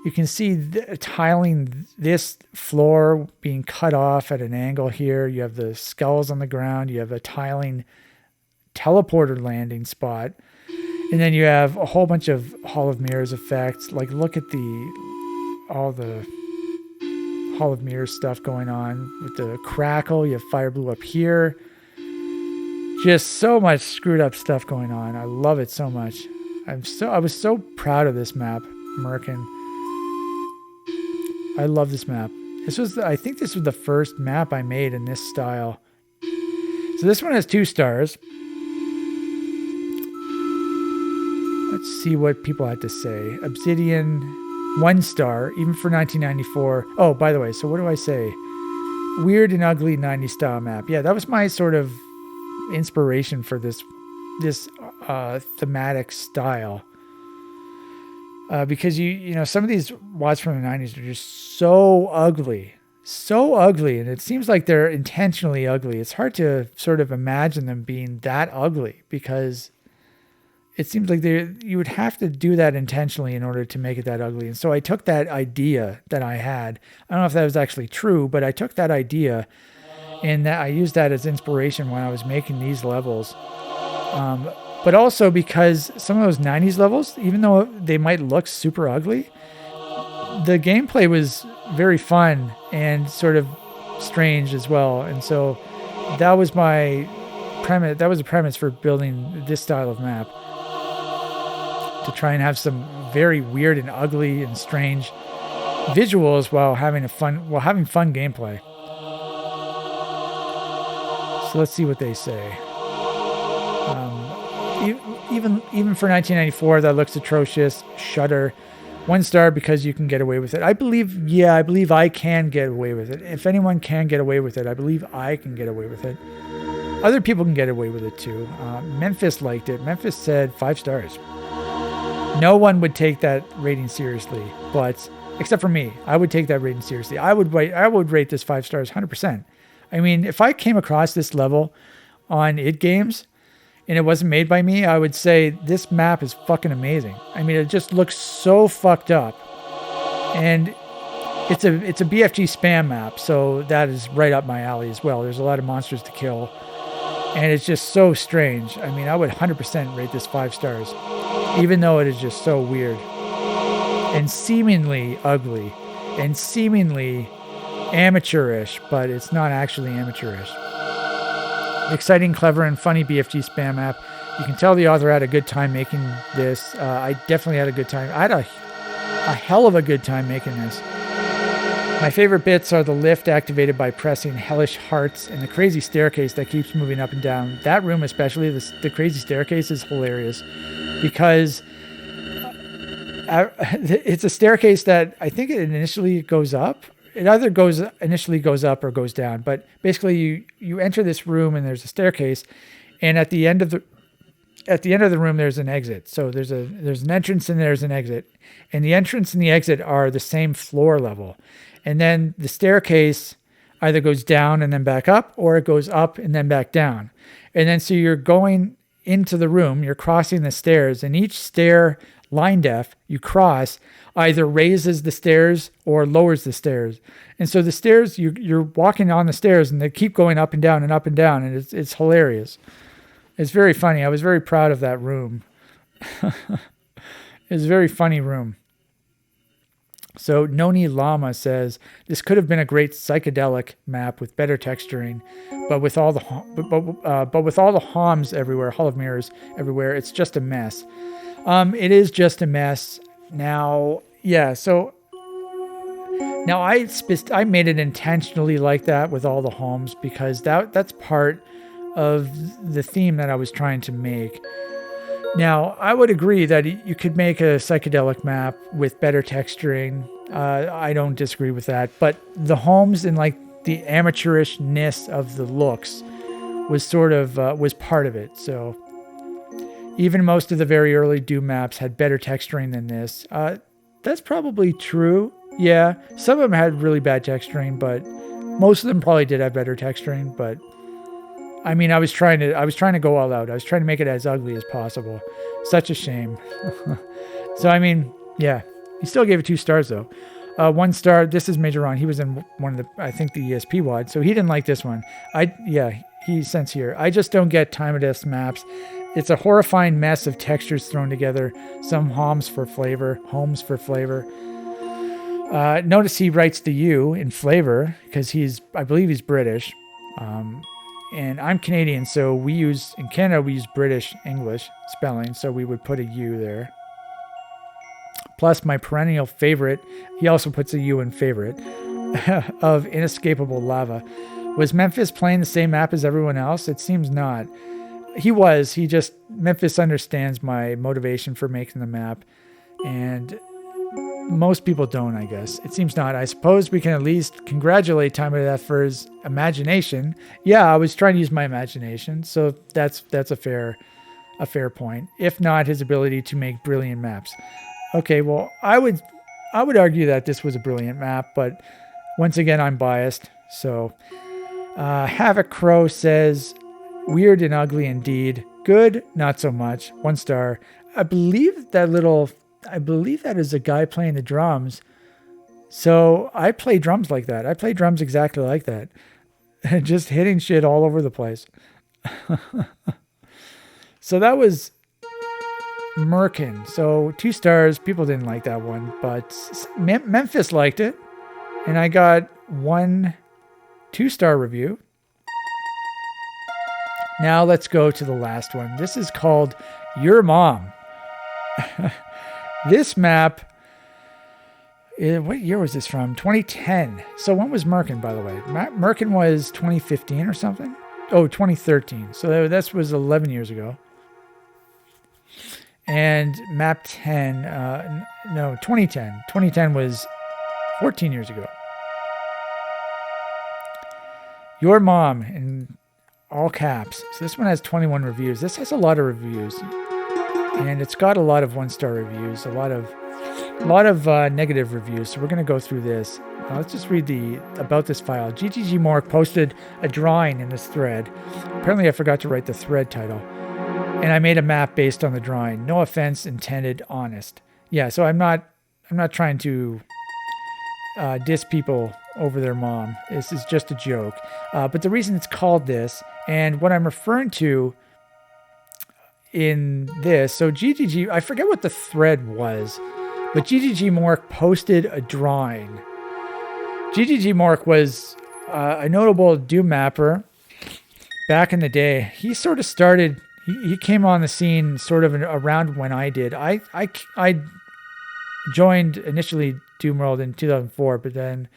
You can see tiling this floor being cut off at an angle here. You have the skulls on the ground. You have a tiling teleporter landing spot. And then you have a whole bunch of Hall of Mirrors effects. Like, look at all the Hall of Mirrors stuff going on with the crackle. You have fire blue up here. Just so much screwed up stuff going on. I love it so much. I was so proud of this map, Merkin. I love this map. I think this was the first map I made in this style. So this one has 2 stars. Let's see what people had to say. Obsidian, 1 star, even for 1994. Oh, by the way, so what do I say? Weird and ugly 90s style map. Yeah, that was my sort of inspiration for this thematic style. Because you know, some of these WODs from the 90s are just so ugly. So ugly, and it seems like they're intentionally ugly. It's hard to sort of imagine them being that ugly, because it seems like you would have to do that intentionally in order to make it that ugly. And so I took that idea that I had. I don't know if that was actually true, but I took that idea and that I used that as inspiration when I was making these levels. But also because some of those 90s levels, even though they might look super ugly, the gameplay was very fun and sort of strange as well. And so that was my premise. That was the premise for building this style of map, to try and have some very weird and ugly and strange visuals while having fun gameplay. So let's see what they say. Even for 1994, that looks atrocious. Shudder, 1 star because you can get away with it. I believe I can get away with it. If anyone can get away with it, I believe I can get away with it. Other people can get away with it too. Memphis liked it. Memphis said 5 stars. No one would take that rating seriously, but except for me, I would take that rating seriously. I would rate this 5 stars 100%. I mean, if I came across this level on idgames and it wasn't made by me, I would say this map is fucking amazing. I mean, it just looks so fucked up, and it's a BFG spam map, so that is right up my alley as well. There's a lot of monsters to kill, and it's just so strange. I mean, I would 100% rate this 5 stars, even though it is just so weird and seemingly ugly and seemingly amateurish, but it's not actually amateurish. Exciting, clever, and funny BFG spam app. You can tell the author had a good time making this. I definitely had a good time. I had a hell of a good time making this. My favorite bits are the lift activated by pressing hellish hearts and the crazy staircase that keeps moving up and down. That room especially, the crazy staircase, is hilarious because it's a staircase that I think it initially goes up. It either initially goes up or goes down, but basically you enter this room and there's a staircase, and at the end of the room there's an exit. So there's an entrance and there's an exit, and the entrance and the exit are the same floor level, and then the staircase either goes down and then back up, or it goes up and then back down, and then so you're going into the room, you're crossing the stairs, and each stair line def you cross either raises the stairs or lowers the stairs. And so the stairs, you're walking on the stairs and they keep going up and down and up and down, and it's hilarious. It's very funny. I was very proud of that room. It's a very funny room. So Noni Lama says, this could have been a great psychedelic map with better texturing, but with all the HOMs everywhere, Hall of Mirrors everywhere, it's just a mess. It is just a mess. Now, yeah, so now I made it intentionally like that with all the homes because that's part of the theme that I was trying to make. Now, I would agree that you could make a psychedelic map with better texturing. I don't disagree with that, but the homes and like the amateurishness of the looks was sort of was part of it. So even most of the very early Doom maps had better texturing than this. That's probably true. Yeah, some of them had really bad texturing, but most of them probably did have better texturing. But I mean, I was trying to go all out. I was trying to make it as ugly as possible. Such a shame. So I mean, yeah, He still gave it 2 stars though. 1 star. This is Major Ron. He was in one of the, I think, the ESP WOD, so he didn't like this one. He sends here. I just don't get Time of Death's maps. It's a horrifying mess of textures thrown together. Some homes for flavor. Notice he writes the U in flavor because I believe he's British. And I'm Canadian, so in Canada, we use British English spelling, so we would put a U there. Plus my perennial favorite, he also puts a U in favorite, of Inescapable Lava. Was Memphis playing the same map as everyone else? It seems not. He was. Memphis understands my motivation for making the map, and most people don't, I guess. It seems not. I suppose we can at least congratulate Time of Death for his imagination. Yeah, I was trying to use my imagination, so that's a fair point. If not, his ability to make brilliant maps. Okay, well, I would argue that this was a brilliant map, but once again, I'm biased. So, Havoc Crow says, weird and ugly indeed. Good, not so much. 1 star. I believe that is a guy playing the drums. So I play drums like that. I play drums exactly like that. Just hitting shit all over the place. So that was Merkin. So 2 stars. People didn't like that one, but Memphis liked it. And I got 1 2-star review. Now let's go to the last one. This is called Your Mom. This map, what year was this from? 2010. So when was Merkin, by the way? Merkin was 2015 or something? Oh, 2013. So that was 11 years ago. And map 10, 2010. 2010 was 14 years ago. Your Mom, in all caps. So this one has 21 reviews. This has a lot of reviews. And it's got a lot of 1-star reviews, a lot of negative reviews. So we're going to go through this. Let's just read about this file. GGG Mork posted a drawing in this thread. Apparently I forgot to write the thread title. And I made a map based on the drawing. No offense intended, honest. Yeah, so I'm not trying to diss people over their mom. This is just a joke. But the reason it's called this, and what I'm referring to in this, so GGG, I forget what the thread was, but GGG Mork posted a drawing. GGG Mork was a notable Doom mapper back in the day. He sort of started, he came on the scene sort of around when I did. I joined initially Doom World in 2004, but then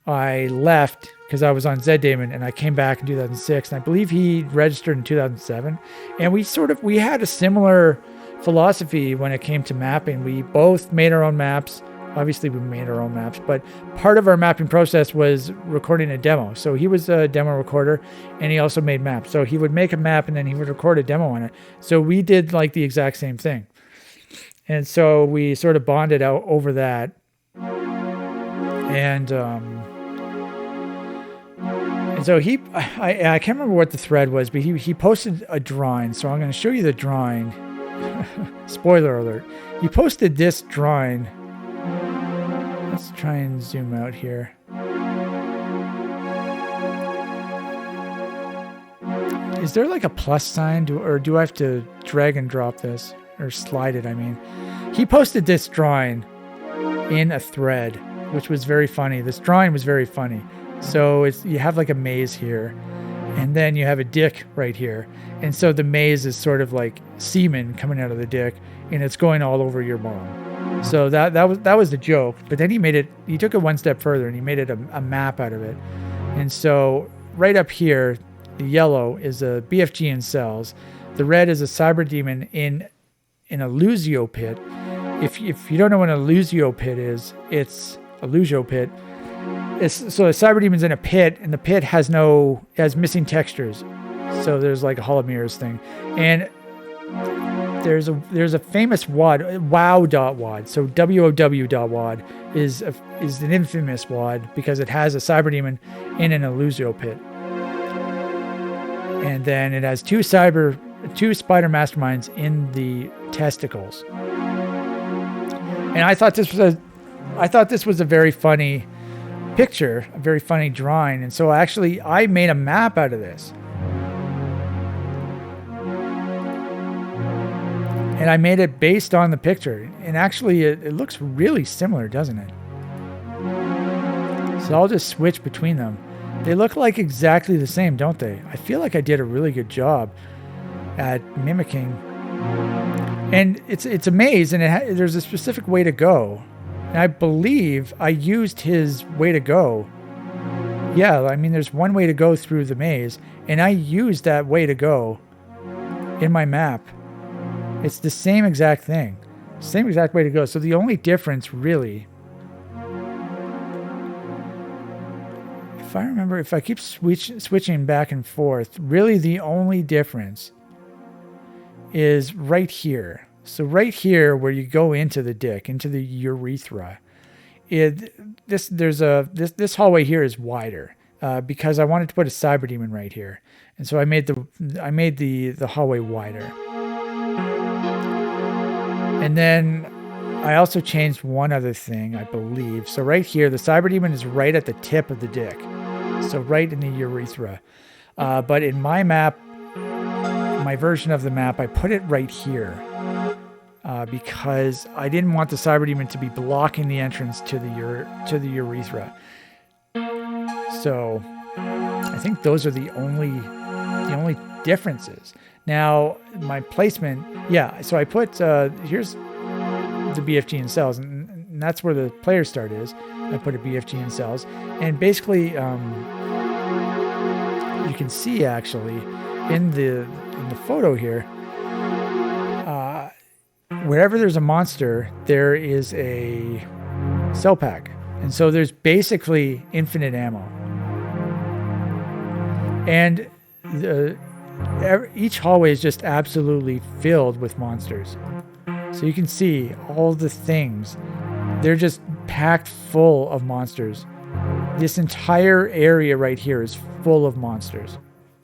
I left because I was on Z-Daemon, and I came back in 2006, and I believe he registered in 2007. And we had a similar philosophy when it came to mapping. We both made our own maps. Obviously, we made our own maps, but part of our mapping process was recording a demo. So he was a demo recorder, and he also made maps. So he would make a map, and then he would record a demo on it. So we did like the exact same thing. And so we sort of bonded out over that. And so I can't remember what the thread was, but he posted a drawing. So I'm going to show you the drawing. Spoiler alert. He posted this drawing. Let's try and zoom out here. Is there like a plus sign, or do I have to drag and drop this, or slide it? I mean, he posted this drawing in a thread, which was very funny. This drawing was very funny. So you have like a maze here, and then you have a dick right here. And so the maze is sort of like semen coming out of the dick, and it's going all over your mom. So that was the joke. But then he took it one step further, and he made it a map out of it. And so right up here, the yellow is a BFG in cells. The red is a cyber demon in a Luzio pit. If you don't know what a Luzio pit is, it's a Luzio pit. So a cyber demon's in a pit, and the pit has missing textures. So there's like a Hall of Mirrors thing, and there's a famous WOD, wow.wad. So WOW.wad is an infamous WOD because it has a cyber demon in an Illusio pit, and then it has two spider masterminds in the testicles. And I thought this was a very funny picture, a very funny drawing. And so actually I made a map out of this. And I made it based on the picture. And actually it looks really similar, doesn't it? So I'll just switch between them. They look like exactly the same, don't they? I feel like I did a really good job at mimicking. And it's a maze, and there's a specific way to go. And I believe I used his way to go. Yeah, I mean, there's one way to go through the maze, and I used that way to go in my map. It's the same exact thing. Same exact way to go. So the only difference, really, if I remember, if I keep switching back and forth, really the only difference is right here. So right here where you go into the dick, into the urethra, this hallway here is wider because I wanted to put a cyber demon right here. And so I made the hallway wider. And then I also changed one other thing, I believe. So right here, the cyber demon is right at the tip of the dick. So right in the urethra. But in my map, my version of the map, I put it right here because I didn't want the cyber demon to be blocking the entrance to the urethra. So I think those are the only differences. Now my placement, yeah. So I put here's the BFG in cells, and that's where the player start is. I put a BFG in cells, and basically you can see actually in the photo here, wherever there's a monster, there is a cell pack. And so there's basically infinite ammo. And each hallway is just absolutely filled with monsters. So you can see all the things. They're just packed full of monsters. This entire area right here is full of monsters.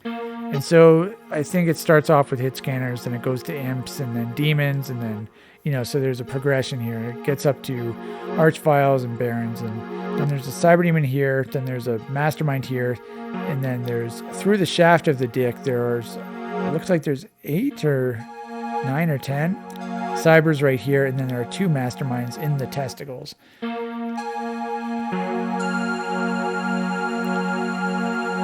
And so I think it starts off with hit scanners, and it goes to imps, and then demons, and then, so there's a progression here. It gets up to archviles and barons, and then there's a cyber demon here, then there's a mastermind here, and then there's, through the shaft of the dick, it looks like there's 8 or 9 or 10 cybers right here, and then there are 2 masterminds in the testicles.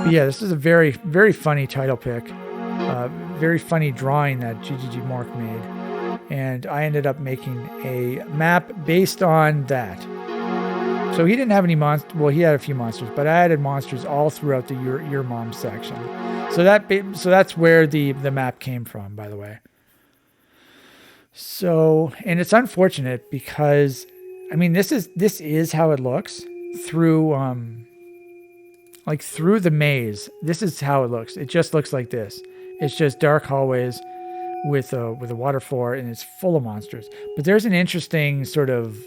But yeah, this is a very, very funny title pick. Very funny drawing that GGG Mork made. And I ended up making a map based on that. So he didn't have any monsters. Well, he had a few monsters, but I added monsters all throughout the Your Mom section. So that's where the map came from, by the way. So, and it's unfortunate because, I mean, this is how it looks through through the maze. This is how it looks. It just looks like this. It's just dark hallways with a water floor, and it's full of monsters. But there's an interesting sort of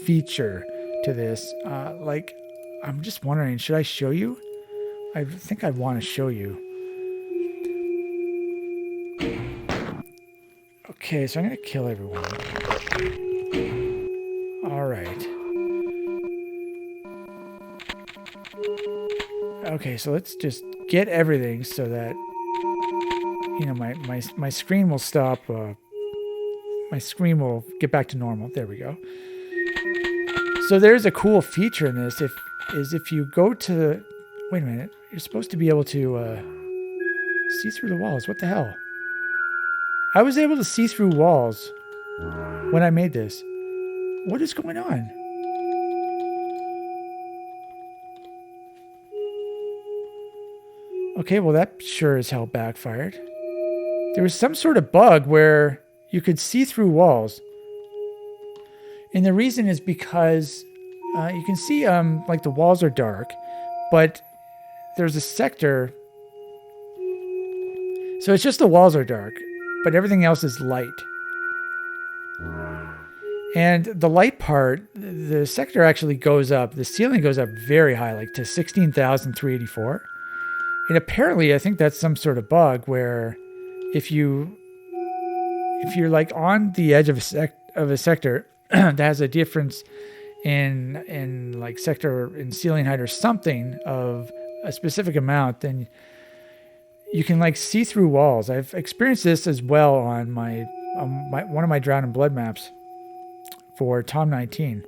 feature to this. I'm just wondering, should I show you? I think I want to show you. Okay, so I'm going to kill everyone. All right. Okay, so let's just get everything so that, my screen will stop. My screen will get back to normal. There we go. So there's a cool feature in this. If you go to, wait a minute, you're supposed to be able to see through the walls. What the hell? I was able to see through walls when I made this. What is going on? Okay, well, that sure as hell backfired. There was some sort of bug where you could see through walls. And the reason is because you can see the walls are dark, but there's a sector. So it's just the walls are dark, but everything else is light. And the light part, the sector actually goes up. The ceiling goes up very high, like to 16,384. And apparently, I think that's some sort of bug where if you're like on the edge of a sector that has a difference in like sector in ceiling height or something of a specific amount, then you can like see through walls. I've experienced this as well on my one of my Drown in Blood maps for Tom 19,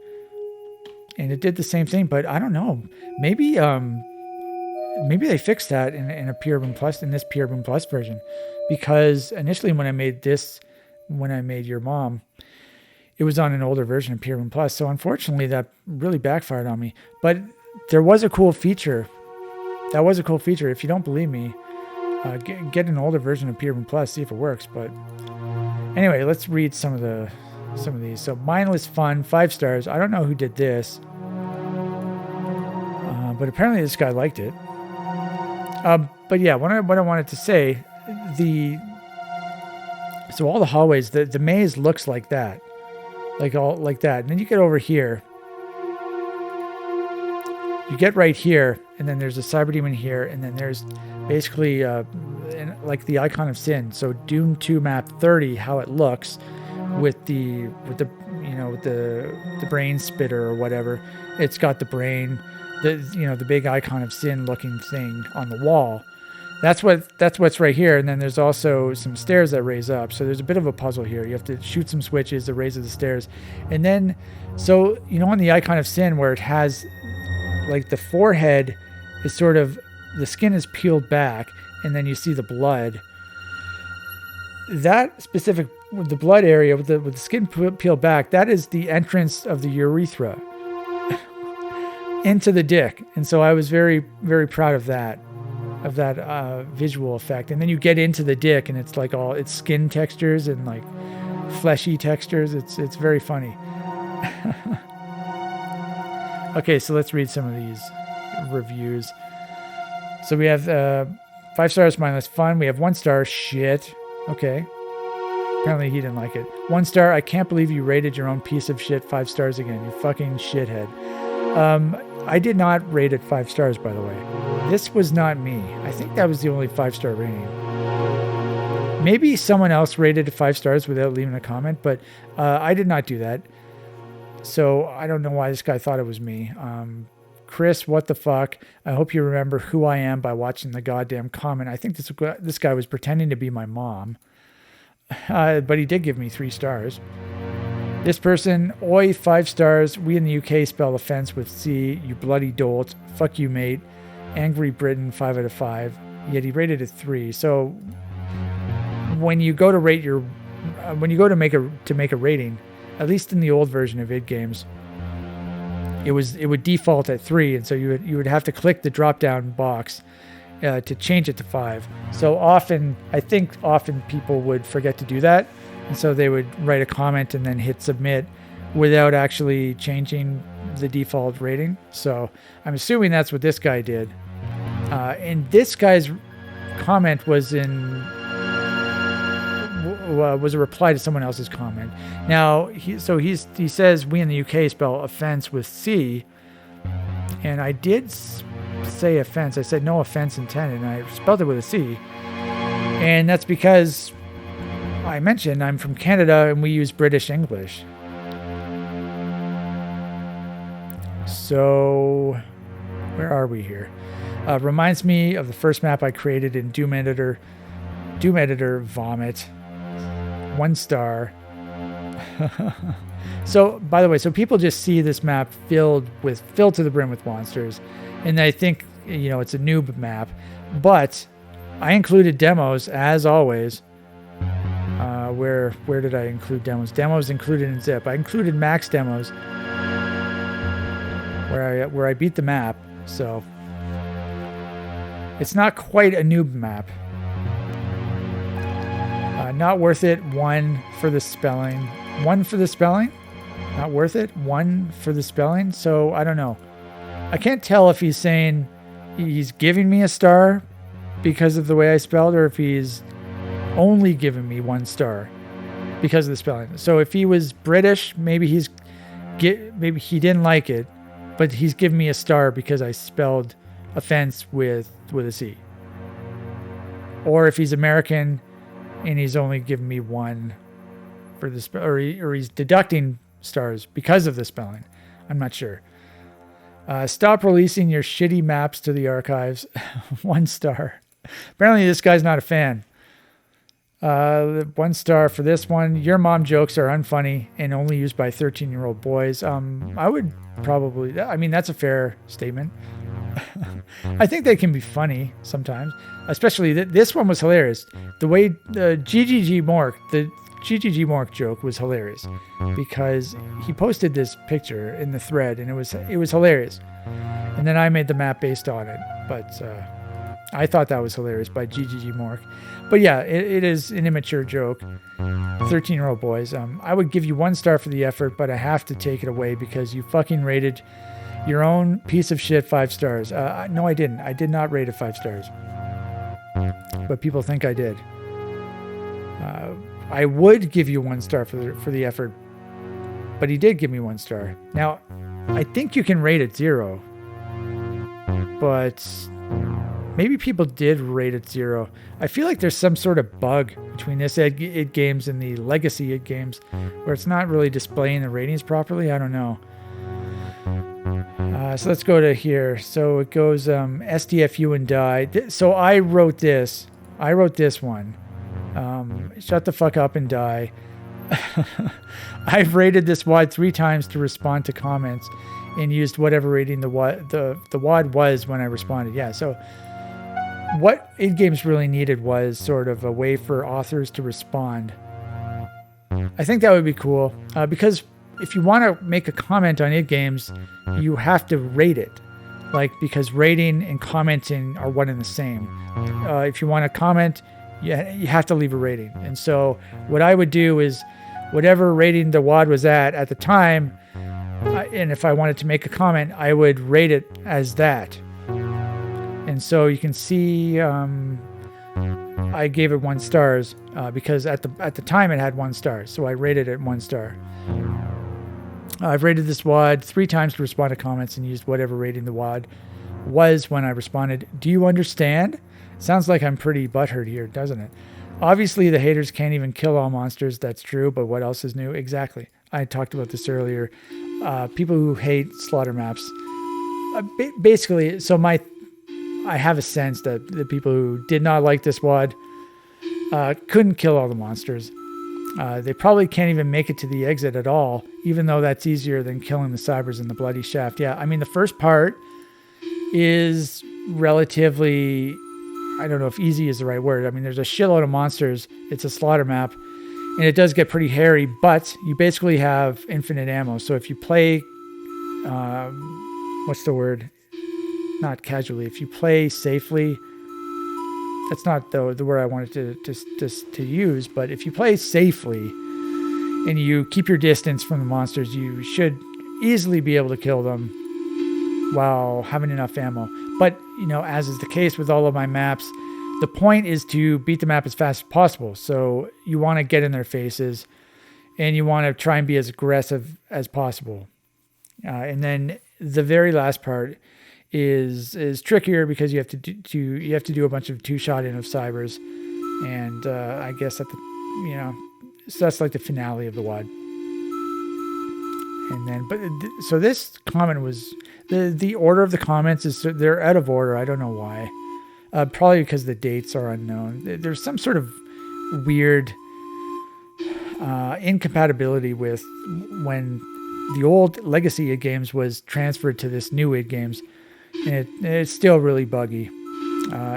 and it did the same thing. But I don't know, maybe they fixed that in a Pure Plus, in this Pure Plus version, because initially when I made Your Mom, it was on an older version of Pure Plus. So unfortunately, that really backfired on me. But there was a cool feature. That was a cool feature. If you don't believe me, get an older version of Pure Plus, see if it works. But anyway, let's read some of these. So Mindless Fun, 5 stars. I don't know who did this, but apparently this guy liked it. But yeah, what I wanted to say, so all the hallways, the maze looks like that. Like that. And then you get over here. You get right here, and then there's a cyber demon here, and then there's basically like the icon of sin. So Doom 2 map 30, how it looks with the brain spitter or whatever. It's got the brain, the big icon of sin looking thing on the wall. That's what's right here. And then there's also some stairs that raise up. So there's a bit of a puzzle here. You have to shoot some switches that raise the stairs. And then, so, on the icon of sin where it has like the forehead is sort of, the skin is peeled back and then you see the blood. That specific, the blood area with the skin peeled back, that is the entrance of the urethra into the dick. And so I was very, very proud of that visual effect. And then you get into the dick and it's like it's skin textures and like fleshy textures. It's very funny. Okay, so let's read some of these reviews. So we have 5 stars, Mindless Fun. We have 1 star, shit. Okay. Apparently he didn't like it. 1 star, I can't believe you rated your own piece of shit 5 stars again, you fucking shithead. I did not rate it 5 stars, by the way. This was not me. I think that was the only 5-star rating. Maybe someone else rated it 5 stars without leaving a comment, but I did not do that. So I don't know why this guy thought it was me. Chris, what the fuck? I hope you remember who I am by watching the goddamn comment. I think this guy was pretending to be my mom. But he did give me 3 stars. This person, oi, 5 stars. We in the UK spell offense with C, you bloody dolt. Fuck you, mate. Angry Britain, 5 out of 5. Yet he rated it 3. So when you go to rate to make a rating, at least in the old version of idgames, it would default at 3, and so you would have to click the drop down box to change it to 5. So often people would forget to do that. And so they would write a comment and then hit submit without actually changing the default rating. So I'm assuming that's what this guy did. And this guy's comment was a reply to someone else's comment. Now, he says we in the UK spell offense with C. And I did say offense. I said no offense intended, and I spelled it with a C. And that's because I mentioned I'm from Canada and we use British English. So, where are we here? Reminds me of the first map I created in Doom Editor. Doom Editor vomit. 1 star. So, by the way, so people just see this map filled to the brim with monsters, and they think it's a noob map. But I included demos as always. Where did I include demos? Demos included in zip. I included max demos where I beat the map. So it's not quite a noob map. Not worth it. 1 for the spelling. 1 for the spelling? Not worth it. 1 for the spelling. So I don't know. I can't tell if he's saying he's giving me a star because of the way I spelled, or if he's only given me 1 star because of the spelling. So if he was British, maybe he didn't like it, but he's given me a star because I spelled offense with a C. Or if he's American and he's only given me 1 for the spell, or he's deducting stars because of the spelling. I'm not sure. Stop releasing your shitty maps to the archives. 1 star. Apparently this guy's not a fan. 1 star for this one. Your mom jokes are unfunny and only used by 13-year-old boys. I would probably, I mean, that's a fair statement. I think they can be funny sometimes, especially this one was hilarious. The way the GGG Mork joke was hilarious because he posted this picture in the thread and it was hilarious. And then I made the map based on it, but I thought that was hilarious by GGG Mork. But yeah, it is an immature joke. 13-year-old boys. I would give you 1 star for the effort, but I have to take it away because you fucking rated your own piece of shit 5 stars. No, I didn't. I did not rate it 5 stars. But people think I did. I would give you 1 star for the effort, but he did give me 1 star. Now, I think you can rate it 0, but maybe people did rate it 0. I feel like there's some sort of bug between this idgames and the legacy idgames where it's not really displaying the ratings properly. I don't know. So let's go to here. So it goes SDFU and die. So I wrote this one. Shut the fuck up and die. I've rated this WOD 3 times to respond to comments and used whatever rating the WOD was when I responded. Yeah, so what idgames really needed was sort of a way for authors to respond. I think that would be cool because if you want to make a comment on idgames, you have to rate it. Because rating and commenting are one and the same. If you want to comment, you have to leave a rating. And so what I would do is whatever rating the WOD was at the time, and if I wanted to make a comment, I would rate it as that. And so you can see I gave it 1 stars because at the time it had 1 star. So I rated it 1 star. I've rated this WOD 3 times to respond to comments and used whatever rating the WOD was when I responded. Do you understand? Sounds like I'm pretty butthurt here, doesn't it? Obviously, the haters can't even kill all monsters. That's true, but what else is new? Exactly. I talked about this earlier. People who hate slaughter maps. Basically, so I have a sense that the people who did not like this WOD couldn't kill all the monsters. They probably can't even make it to the exit at all, even though that's easier than killing the cybers in the bloody shaft. Yeah, I mean, the first part is relatively, I don't know if easy is the right word. I mean, there's a shitload of monsters. It's a slaughter map, and it does get pretty hairy, but you basically have infinite ammo. So if you play, what's the word? Not casually. If you play safely, that's not the word I wanted to use, but if you play safely and you keep your distance from the monsters, you should easily be able to kill them while having enough ammo. But, as is the case with all of my maps, the point is to beat the map as fast as possible. So you want to get in their faces and you want to try and be as aggressive as possible. And then the very last part is trickier because you have to do a bunch of 2-shot-in of cybers, and I guess so that's like the finale of the WOD. And then, so this comment was the order of the comments they're out of order. I don't know why. Probably because the dates are unknown. There's some sort of weird incompatibility with when the old legacy idgames was transferred to this new idgames. And it's still really buggy.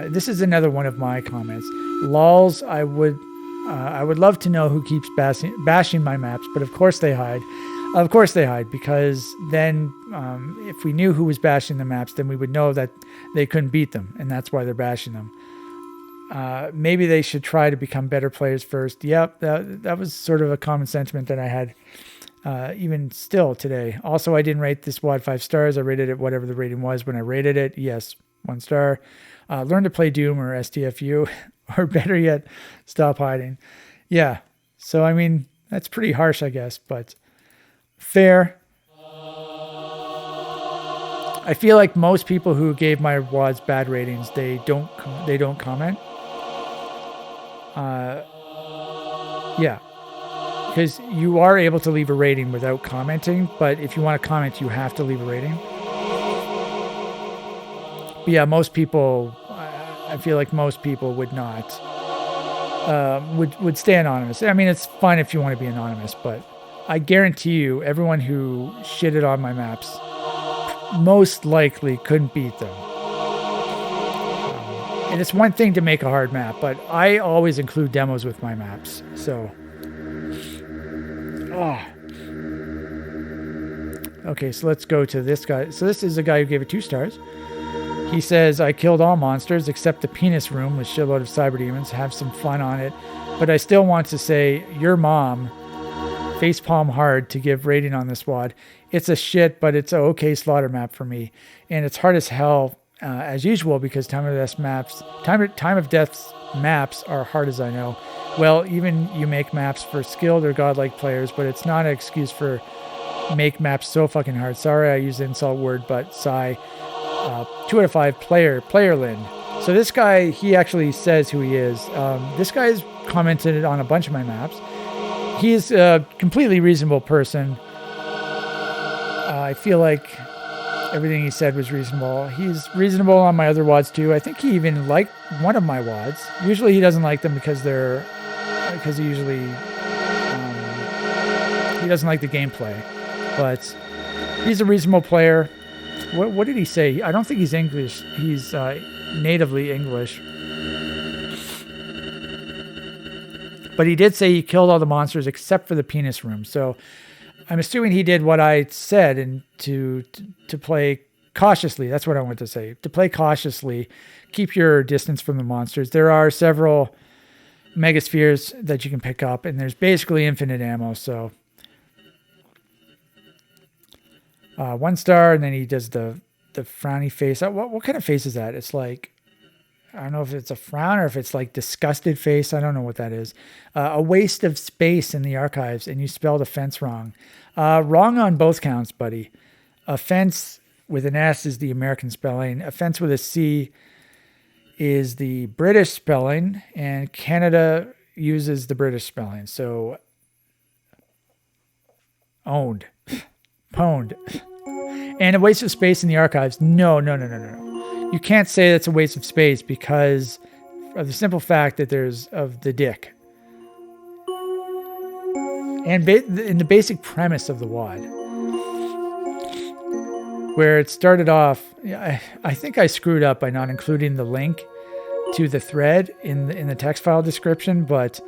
This is another one of my comments. Lols, I would love to know who keeps bashing my maps, but of course they hide. Of course they hide, because then if we knew who was bashing the maps, then we would know that they couldn't beat them, and that's why they're bashing them. Maybe they should try to become better players first. Yep, that was sort of a common sentiment that I had. Even still today. Also, I didn't rate this WOD 5 stars. I rated it whatever the rating was when I rated it. Yes, 1 star. Learn to play Doom or STFU, or better yet, stop hiding. Yeah. So, I mean, that's pretty harsh, I guess, but fair. I feel like most people who gave my WODs bad ratings, they don't comment. Yeah. because you are able to leave a rating without commenting, but if you want to comment, you have to leave a rating. But yeah, most people, I feel like most people would not, would stay anonymous. I mean, it's fine if you want to be anonymous, but I guarantee you, everyone who shitted on my maps most likely couldn't beat them. And it's one thing to make a hard map, but I always include demos with my maps. So, okay, so let's go to this guy. So this is a guy who gave it 2 stars. He says, I killed all monsters except the penis room with shitload of cyber demons. Have some fun on it. But I still want to say, your mom, facepalm hard to give rating on this WOD. It's a shit, but it's a okay slaughter map for me. And it's hard as hell, as usual, because time of death's maps are hard as I know. Well, even you make maps for skilled or godlike players, but it's not an excuse for make maps so fucking hard. Sorry I used the insult word, but sigh. 2 out of 5 player Lynn. So this guy, he actually says who he is. This guy's commented on a bunch of my maps. He's a completely reasonable person. I feel like everything he said was reasonable. He's reasonable on my other WODs too. I think he even liked one of my WODs. Usually he doesn't like them because he usually he doesn't like the gameplay. But he's a reasonable player. What did he say? I don't think he's English. He's natively English. But he did say he killed all the monsters except for the penis room. So I'm assuming he did what I said, and to play cautiously. That's what I want to say. To play cautiously, keep your distance from the monsters. There are several megaspheres that you can pick up, and there's basically infinite ammo. So 1 star, and then he does the frowny face. What kind of face is that? It's like, I don't know if it's a frown or if it's like disgusted face. I don't know what that is. A waste of space in the archives, and you spelled offense wrong. Wrong on both counts, buddy. Offense with an S is the American spelling. Offense with a C is the British spelling, and Canada uses the British spelling. So, owned. Pwned. And a waste of space in the archives. No. You can't say that's a waste of space because of the simple fact that there's of the dick. And in the basic premise of the WOD, where it started off, I think I screwed up by not including the link to the thread in the text file description, but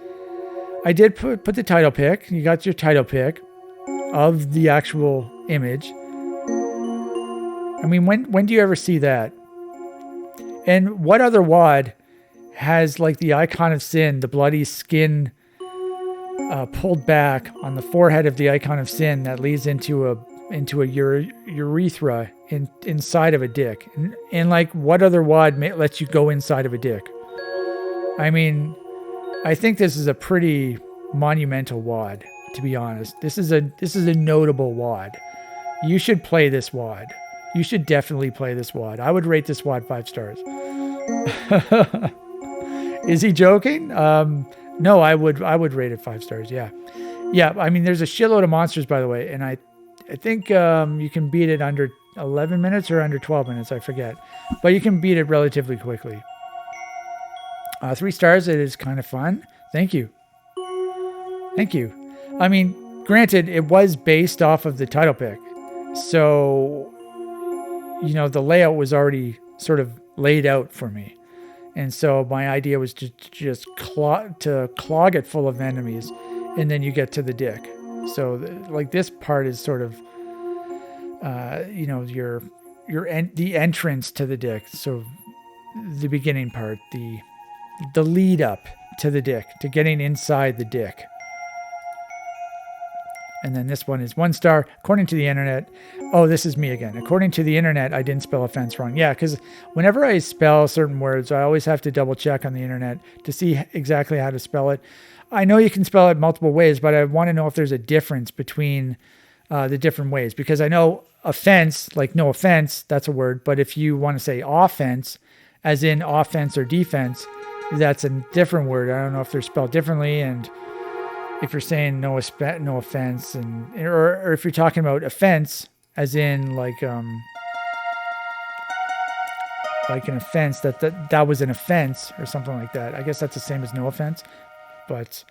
I did put the title pic. You got your title pic of the actual image. I mean, when do you ever see that? And what other WOD has like the icon of sin, the bloody skin pulled back on the forehead of the icon of sin that leads into a urethra inside of a dick? And like, what other WOD lets you go inside of a dick? I mean, I think this is a pretty monumental WOD, to be honest. This is a notable WOD. You should play this WOD. You should definitely play this WOD. I would rate this WOD 5 stars. Is he joking? No, I would rate it 5 stars. Yeah. I mean, there's a shitload of monsters, by the way, and I think you can beat it under 11 minutes or under 12 minutes. I forget, but you can beat it relatively quickly. 3 stars. It is kind of fun. Thank you. I mean, granted, it was based off of the title pic, so the layout was already sort of laid out for me. And so my idea was to just clog it full of enemies, and then you get to the dick. So like this part is sort of, the entrance to the dick. So the beginning part, the lead up to the dick, to getting inside the dick. And then this one is 1 star. According to the internet, this is me again. According to the internet, I didn't spell offense wrong. Yeah, because whenever I spell certain words, I always have to double check on the internet to see exactly how to spell it. I know you can spell it multiple ways, but I want to know if there's a difference between the different ways. Because I know offense, like no offense, that's a word. But if you want to say offense, as in offense or defense, that's a different word. I don't know if they're spelled differently. And if you're saying no offense, or if you're talking about offense as in like an offense, that was an offense or something like that. I guess that's the same as no offense, but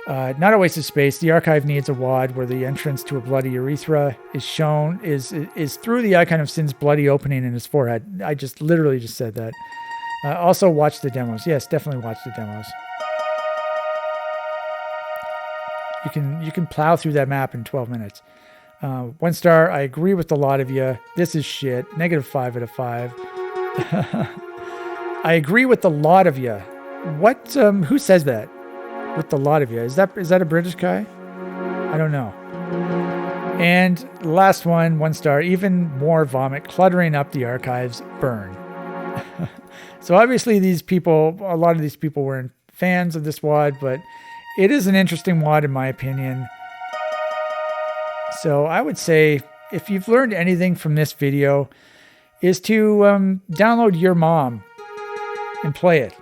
not a waste of space. The archive needs a WAD where the entrance to a bloody urethra is shown is through the icon of Sin's bloody opening in his forehead. I just literally just said that. Also watch the demos. Yes, definitely watch the demos. You can plow through that map in 12 minutes. 1 star, I agree with a lot of you. This is shit. -5 out of 5. I agree with a lot of you. What? Who says that? With a lot of you. Is that a British guy? I don't know. And last one, 1 star, even more vomit, cluttering up the archives, burn. So obviously a lot of these people weren't fans of this WAD, but it is an interesting WAD in my opinion. So I would say if you've learned anything from this video is to download Your Mom and play it.